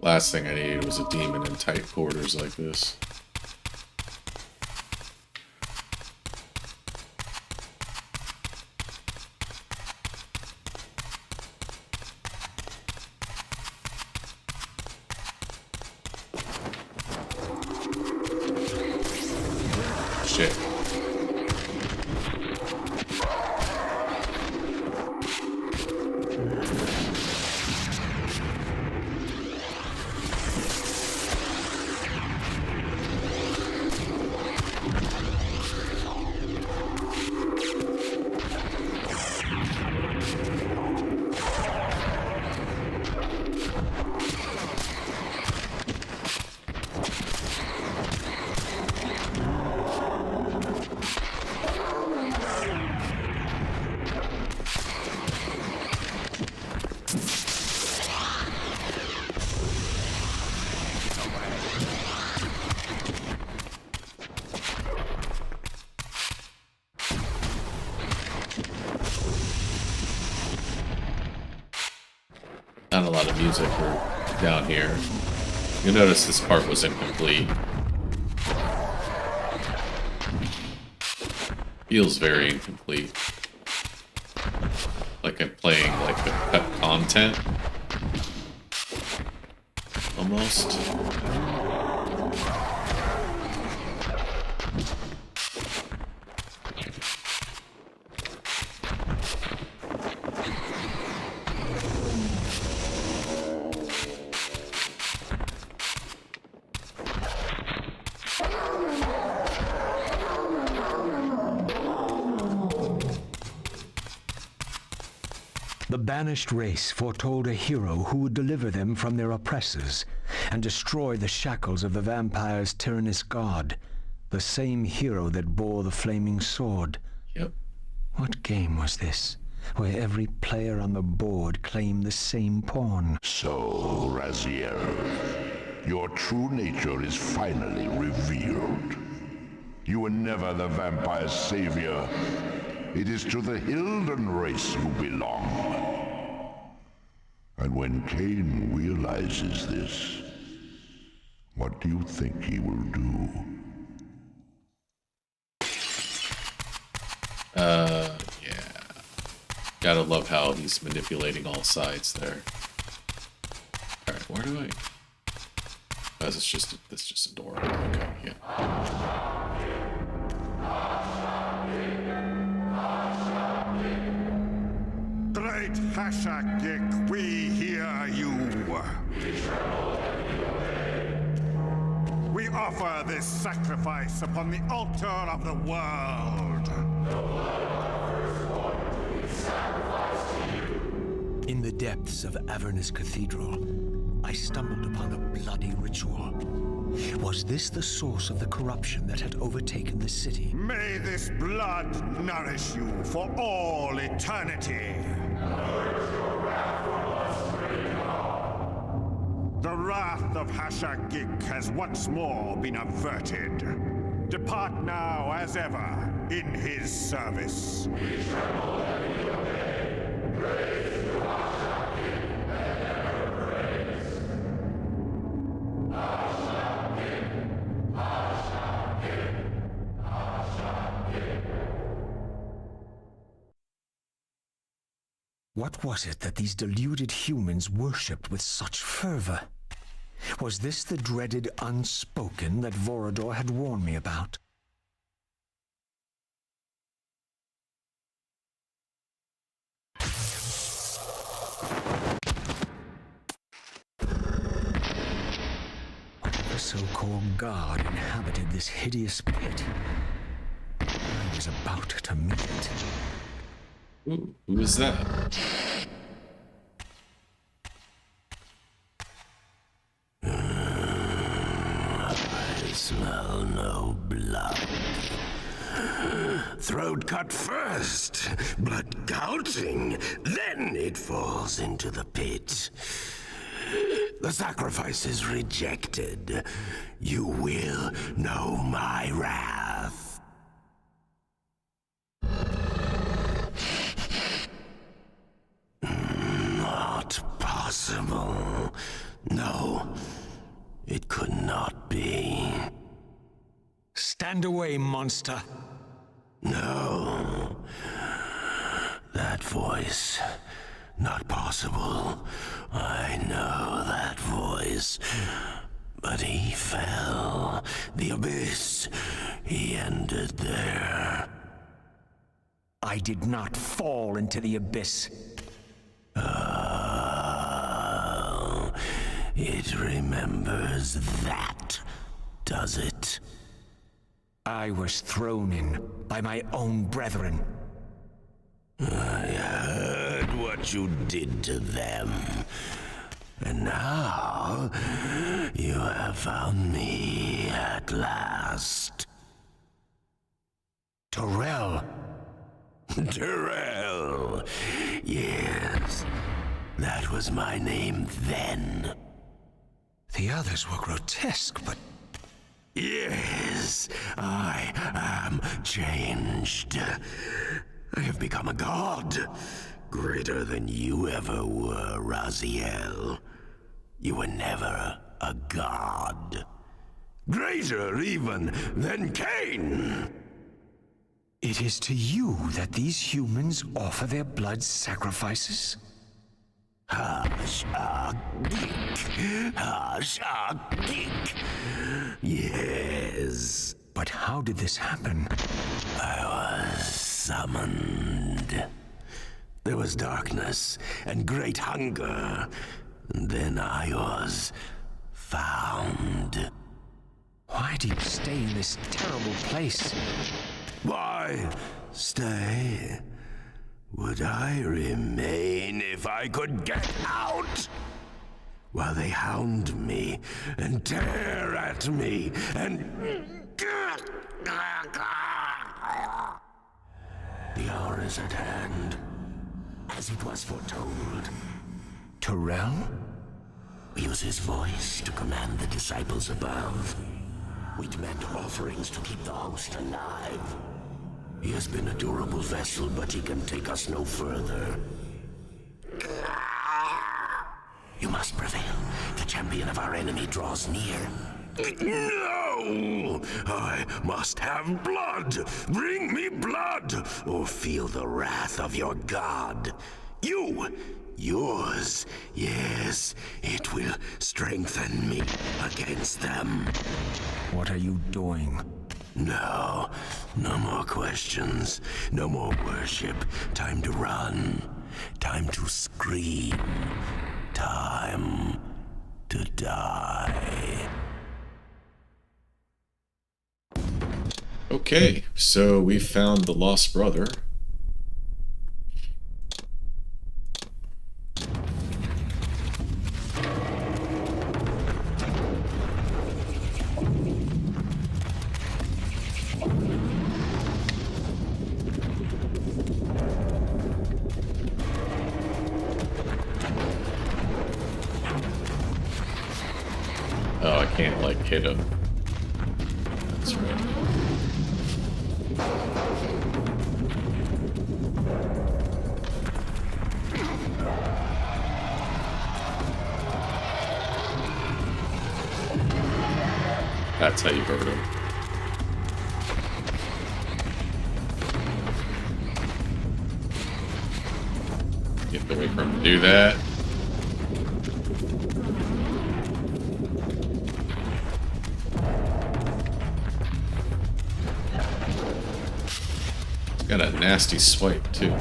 Last thing I needed was a demon in tight quarters like this. Shit. Not a lot of music down here. You'll notice this part was incomplete. Feels very incomplete. Like I'm playing like a cut content. Almost. The banished race foretold a hero who would deliver them from their oppressors and destroy the shackles of the vampire's tyrannous god, the same hero that bore the flaming sword. Yep. What game was this, where every player on the board claimed the same pawn? So, Raziel, your true nature is finally revealed. You were never the vampire's savior. It is to the Hilden race you belong. And when Kain realizes this, what do you think he will do? Yeah. Gotta love how he's manipulating all sides there. Alright, where do I... Oh, this is just a door. Okay, yeah. Great Hashakik, we hear you. We offer this sacrifice upon the altar of the world. In the depths of Avernus Cathedral, I stumbled upon a bloody ritual. Was this the source of the corruption that had overtaken the city? May this blood nourish you for all eternity. The wrath of Hashagik has once more been averted. Depart now as ever in his service. What was it that these deluded humans worshipped with such fervor? Was this the dreaded unspoken that Vorador had warned me about? Whatever so-called god inhabited this hideous pit, I was about to meet it. Ooh, who is that? I smell no blood. Throat cut first, blood gouting, then it falls into the pit. The sacrifice is rejected. You will know my wrath. Not possible. No, it could not be. Stand away, monster! No. That voice. Not possible. I know that voice. But he fell. The abyss. He ended there. I did not fall into the abyss. Oh, it remembers that, does it? I was thrown in by my own brethren. I heard what you did to them. And now, you have found me at last. Torel! Terrell! Yes, that was my name then. The others were grotesque, but... Yes, I am changed. I have become a god, greater than you ever were, Raziel. You were never a god. Greater even than Kain! It is to you that these humans offer their blood sacrifices? Hashagik. Hashagik. Yes. But how did this happen? I was summoned. There was darkness and great hunger. And then I was found. Why do you stay in this terrible place? Why stay? Would I remain if I could get out? While they hound me and tear at me and... The hour is at hand, as it was foretold. Torel? We use his voice to command the disciples above. We demand offerings to keep the host alive. He has been a durable vessel, but he can take us no further. You must prevail. The champion of our enemy draws near. No! I must have blood! Bring me blood! Or feel the wrath of your god. Yours. Yes, it will strengthen me against them. What are you doing? No more questions. No more worship. Time to run. Time to scream. Time to die. Okay, so we found the lost brother. Oh, I can't, like, hit him. That's right. That's how you hurt him. Get away from him to do that. Got a nasty swipe, too.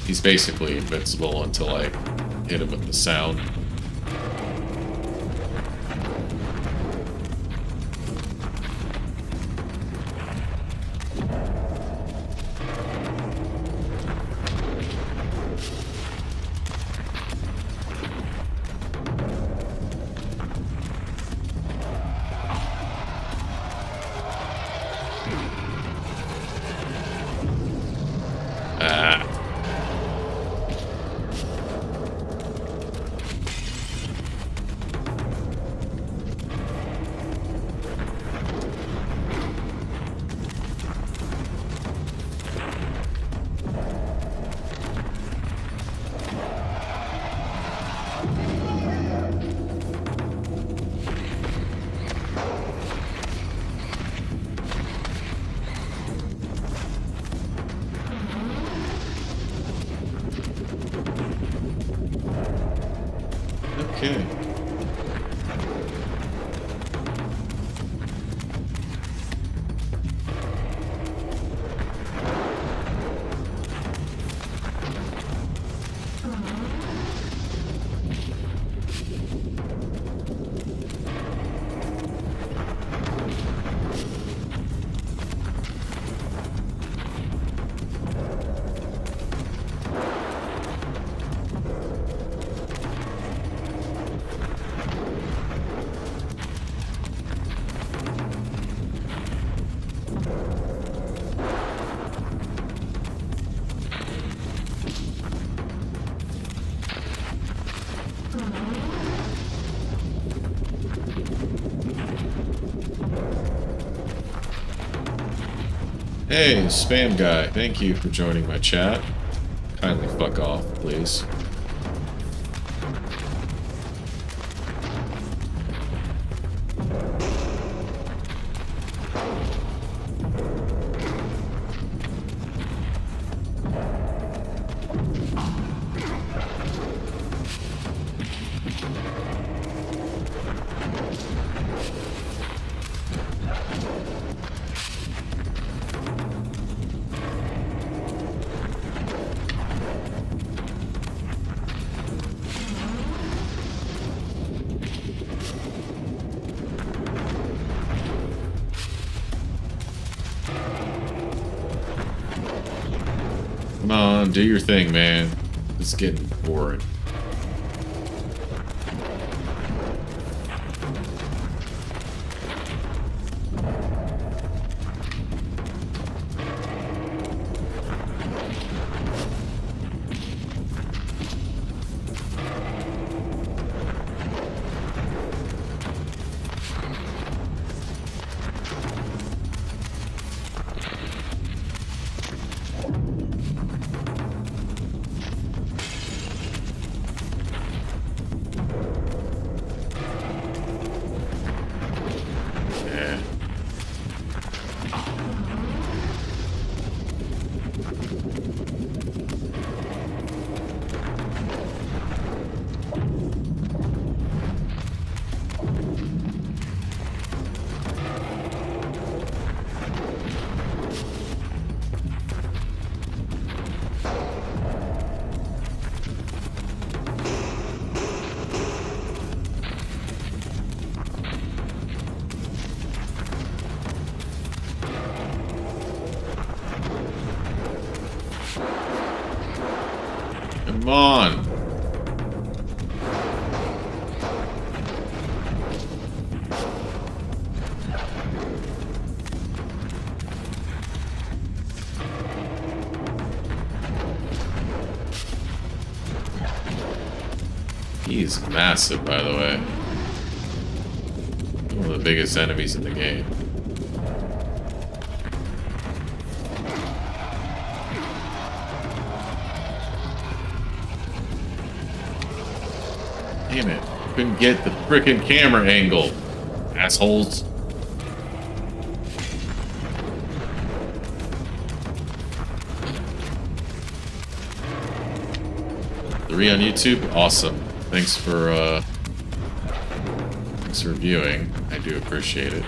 He's basically invincible until I hit him with the sound. Ah. Okay. Hey, spam guy, thank you for joining my chat. Kindly fuck off, please. Come on, do your thing, man. It's getting boring. on. He's massive, by the way. One of the biggest enemies in the game. Damn it. Couldn't get the frickin' camera angle. Assholes. Three on YouTube? Awesome. Thanks for viewing. I do appreciate it.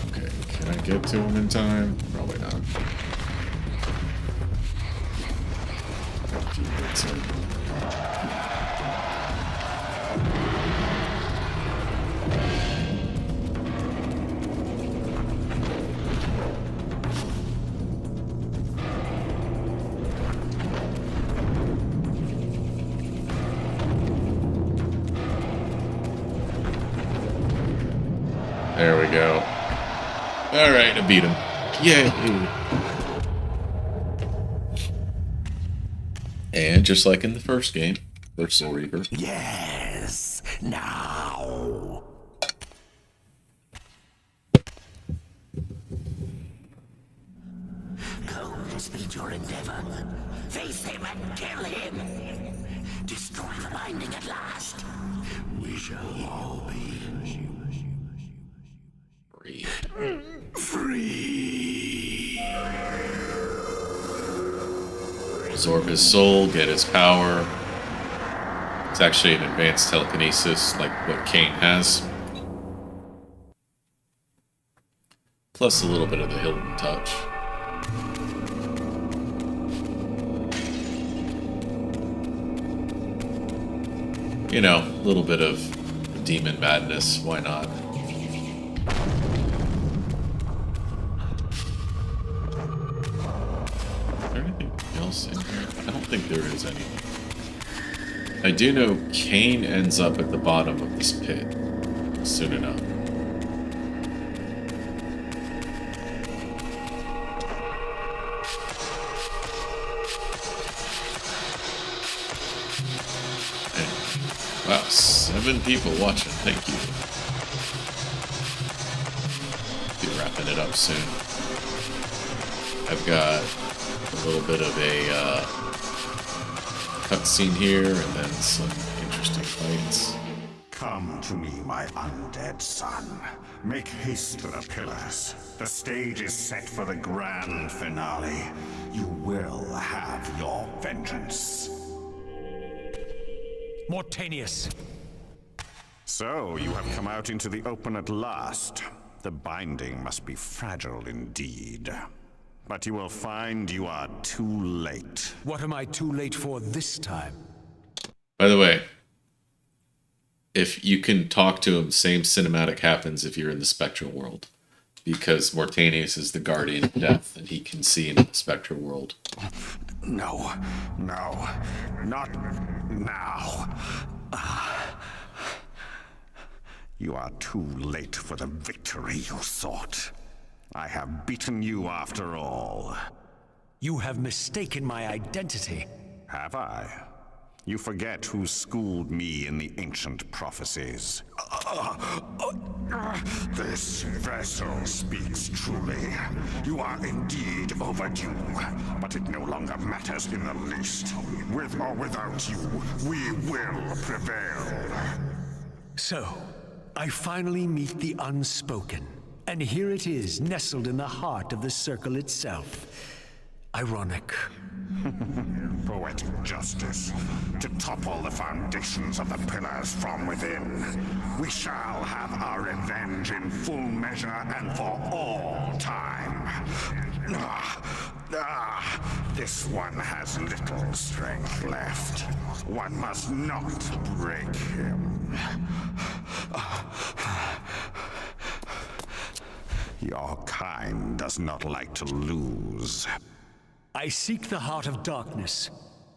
Okay, can I get to him in time? Probably not. A few hits in. There we go. Alright, I beat him. Yay! And just like in the first game, first Soul Reaper. Yes, now. Go, speed your endeavor. Face him and kill him. Destroy the binding at last. We shall all be free. Absorb his soul, get his power. It's actually an advanced telekinesis like what Kain has. Plus a little bit of the Hilton touch. You know, a little bit of demon madness, why not? Is there anything else in here? I don't think there is anything. I do know Kain ends up at the bottom of this pit soon enough. Wow, 7 people watching. Thank you. Be wrapping it up soon. I've got a little bit of a cutscene here, and then some interesting fights. Come to me, my undead son. Make haste to the pillars. The stage is set for the grand finale. You will have your vengeance. Mortanius. So, you have come out into the open at last. The binding must be fragile indeed. But you will find you are too late. What am I too late for this time? By the way, if you can talk to him, same cinematic happens if you're in the spectral world. Because Mortanius is the guardian of death, and he can see into the spectral world. No, no, not now. You are too late for the victory you sought. I have beaten you after all. You have mistaken my identity. Have I? You forget who schooled me in the ancient prophecies. This vessel speaks truly. You are indeed overdue, but it no longer matters in the least. With or without you, we will prevail. So, I finally meet the unspoken. And here it is, nestled in the heart of the circle itself. Ironic. Poetic justice. To topple the foundations of the pillars from within. We shall have our revenge in full measure and for all time. This one has little strength left. One must not break him. Your kind does not like to lose. I seek the heart of darkness.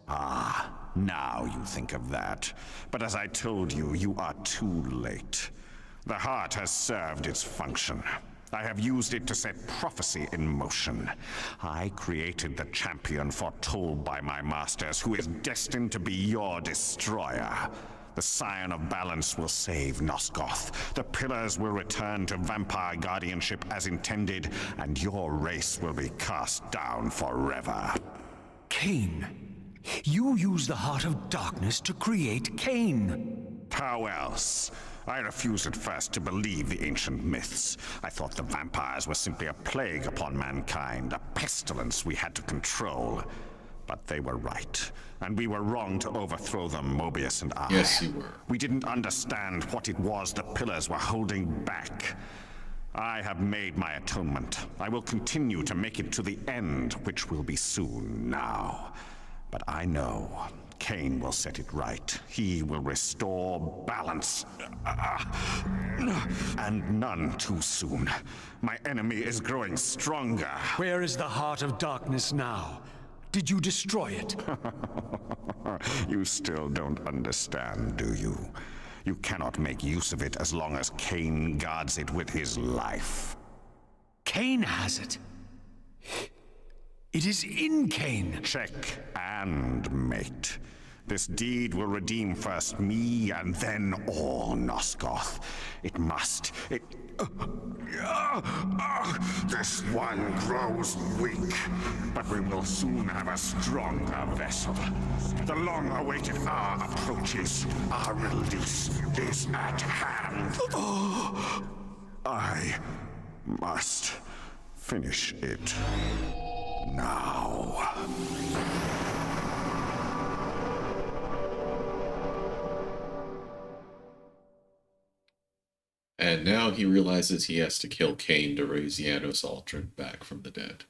Ah, now you think of that. But as I told you, you are too late. The heart has served its function. I have used it to set prophecy in motion. I created the champion foretold by my masters, who is destined to be your destroyer. The Scion of Balance will save Nosgoth. The Pillars will return to vampire guardianship as intended, and your race will be cast down forever. Kain. You use the heart of darkness to create Kain. How else? I refused at first to believe the ancient myths. I thought the vampires were simply a plague upon mankind, a pestilence we had to control. But they were right, and we were wrong to overthrow them, Mobius and I. Yes, you were. We didn't understand what it was the Pillars were holding back. I have made my atonement. I will continue to make it to the end, which will be soon now. But I know Kain will set it right. He will restore balance. And none too soon. My enemy is growing stronger. Where is the heart of darkness now? Did you destroy it? You still don't understand, do you? You cannot make use of it as long as Kain guards it with his life. Kain has it. It is in Kain. Check and mate. This deed will redeem first me and then all Nosgoth. It must. This one grows weak, but we will soon have a stronger vessel. The long-awaited hour approaches. Our release is at hand. I must finish it now. And now he realizes he has to kill Kain to raise Janos Aldrin back from the dead.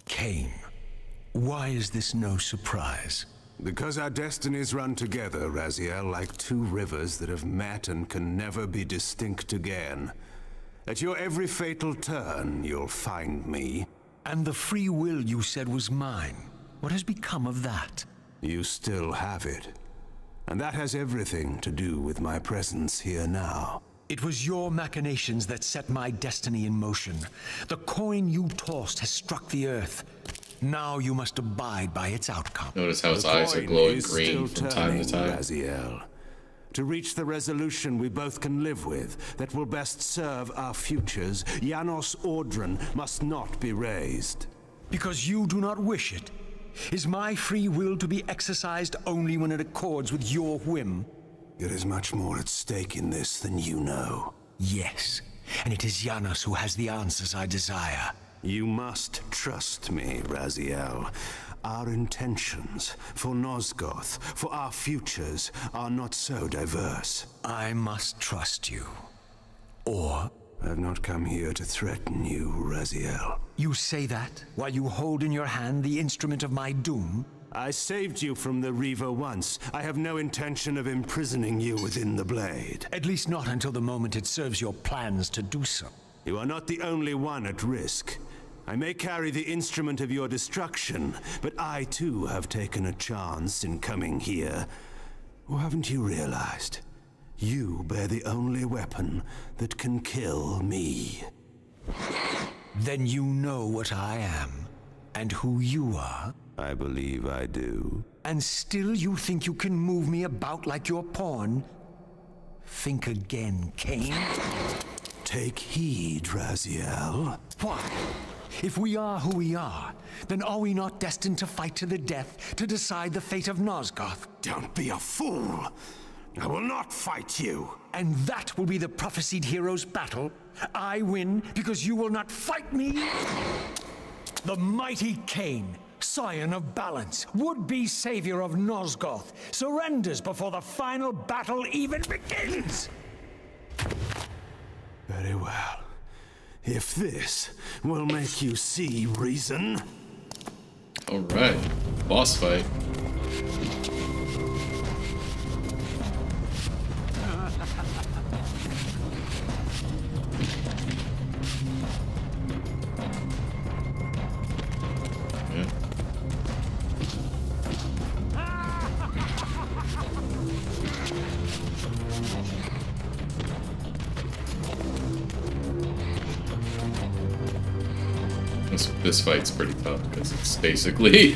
Kain. Why is this no surprise? Because our destinies run together, Raziel, like two rivers that have met and can never be distinct again. At your every fatal turn, you'll find me. And the free will you said was mine. What has become of that? You still have it. And that has everything to do with my presence here now. It was your machinations that set my destiny in motion. The coin you tossed has struck the earth. Now you must abide by its outcome. Notice how his The eyes are coin glowing is green still from time to turning, time. Raziel. To reach the resolution we both can live with, that will best serve our futures, Janos Aldrin must not be raised. Because you do not wish it. Is my free will to be exercised only when it accords with your whim? There is much more at stake in this than you know. Yes, and it is Janos who has the answers I desire. You must trust me, Raziel. Our intentions, for Nosgoth, for our futures, are not so diverse. I must trust you. Or... I've not come here to threaten you, Raziel. You say that while you hold in your hand the instrument of my doom? I saved you from the Reaver once. I have no intention of imprisoning you within the blade. At least not until the moment it serves your plans to do so. You are not the only one at risk. I may carry the instrument of your destruction, but I too have taken a chance in coming here. Or haven't you realized? You bear the only weapon that can kill me. Then you know what I am, and who you are. I believe I do. And still you think you can move me about like your pawn? Think again, Kain. Take heed, Raziel. What? If we are who we are, then are we not destined to fight to the death to decide the fate of Nosgoth? Don't be a fool. I will not fight you. And that will be the prophesied hero's battle? I win because you will not fight me? The mighty Kain, scion of balance, would-be savior of Nosgoth, surrenders before the final battle even begins! Very well. If this will make you see reason. Alright. Boss fight. This fight's pretty tough because it's basically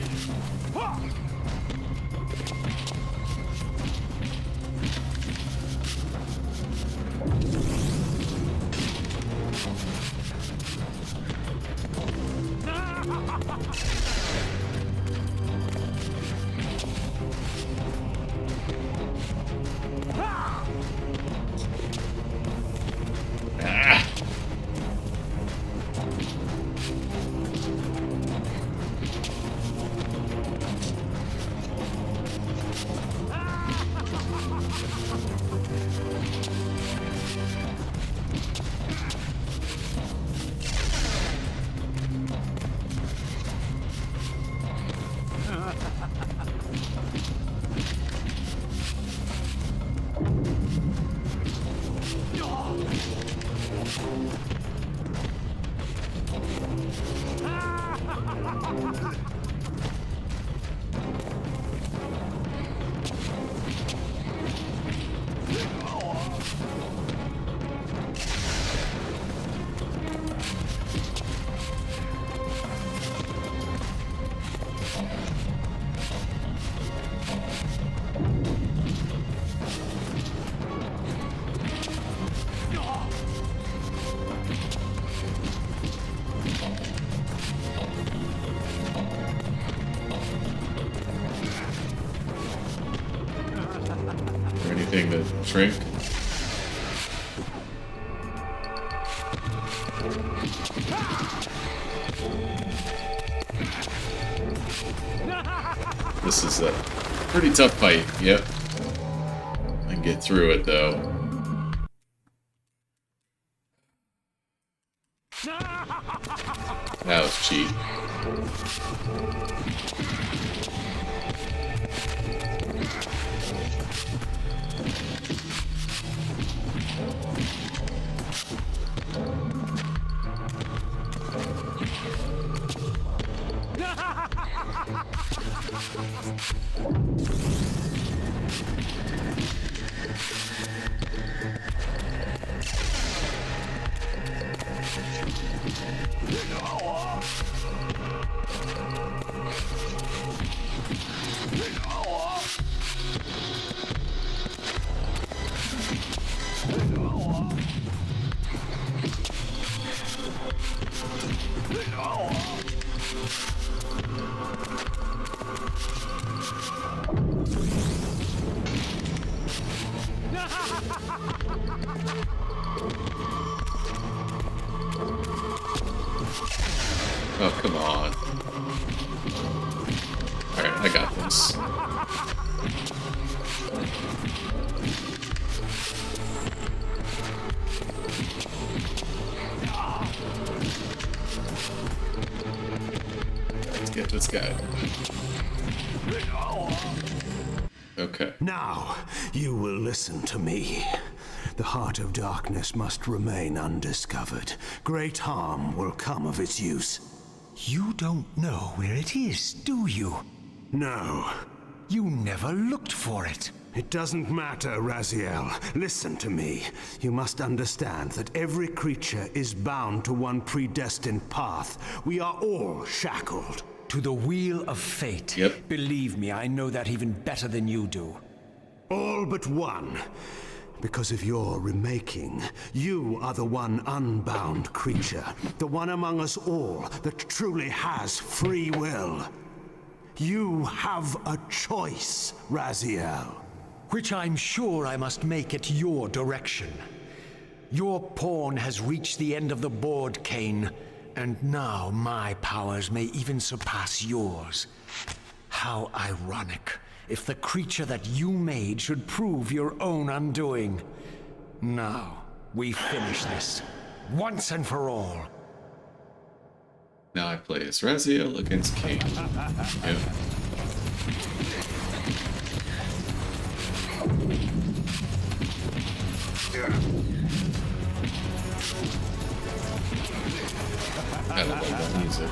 anything to shrink. This is a pretty tough fight, yep. I can get through it though. That was cheap. Oh, come on. Alright, I got this. Let's get this guy. Okay. Now, you will listen to me. The heart of darkness must remain undiscovered. Great harm will come of its use. You don't know where it is, do you? No. You never looked for it. It doesn't matter, Raziel. Listen to me. You must understand that every creature is bound to one predestined path. We are all shackled. To the wheel of fate. Yep. Believe me, I know that even better than you do. All but one. Because of your remaking, you are the one unbound creature. The one among us all that truly has free will. You have a choice, Raziel. which I'm sure I must make at your direction. Your pawn has reached the end of the board, Kain, and now my powers may even surpass yours. How ironic if the creature that you made should prove your own undoing. Now, we finish this, once and for all. Now I play as Raziel against Kain. Yep. I don't like that music.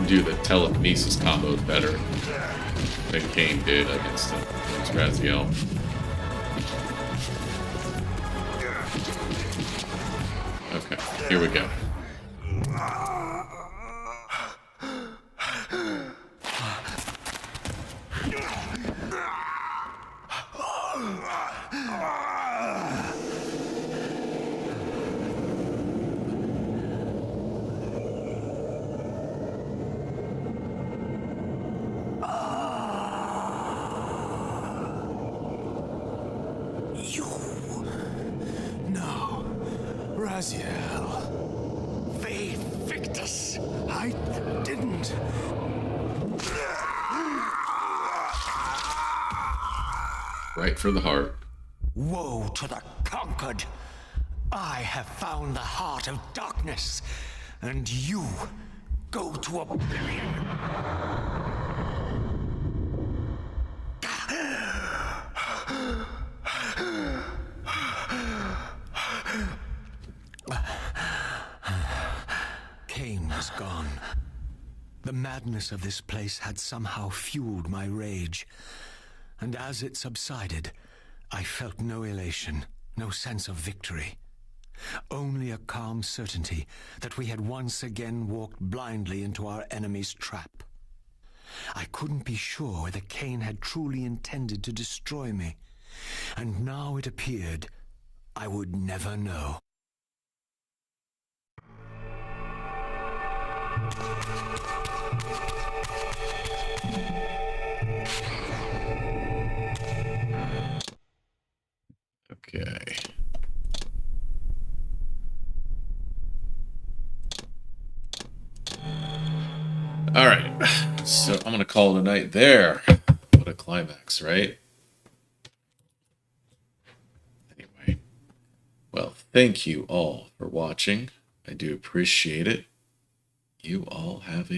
Do the telekinesis combo better than Kain did against Raziel. Okay, here we go. Raziel. They Victus. I didn't. Right for the heart. Woe to the conquered! I have found the heart of darkness, and you go to oblivion. Kain was gone. The madness of this place had somehow fueled my rage, and as it subsided, I felt no elation, no sense of victory. Only a calm certainty that we had once again walked blindly into our enemy's trap. I couldn't be sure whether Kain had truly intended to destroy me, and now it appeared I would never know. Okay. All right. So I'm going to call it a night there. What a climax, right? Anyway. Well, thank you all for watching. I do appreciate it. You all have a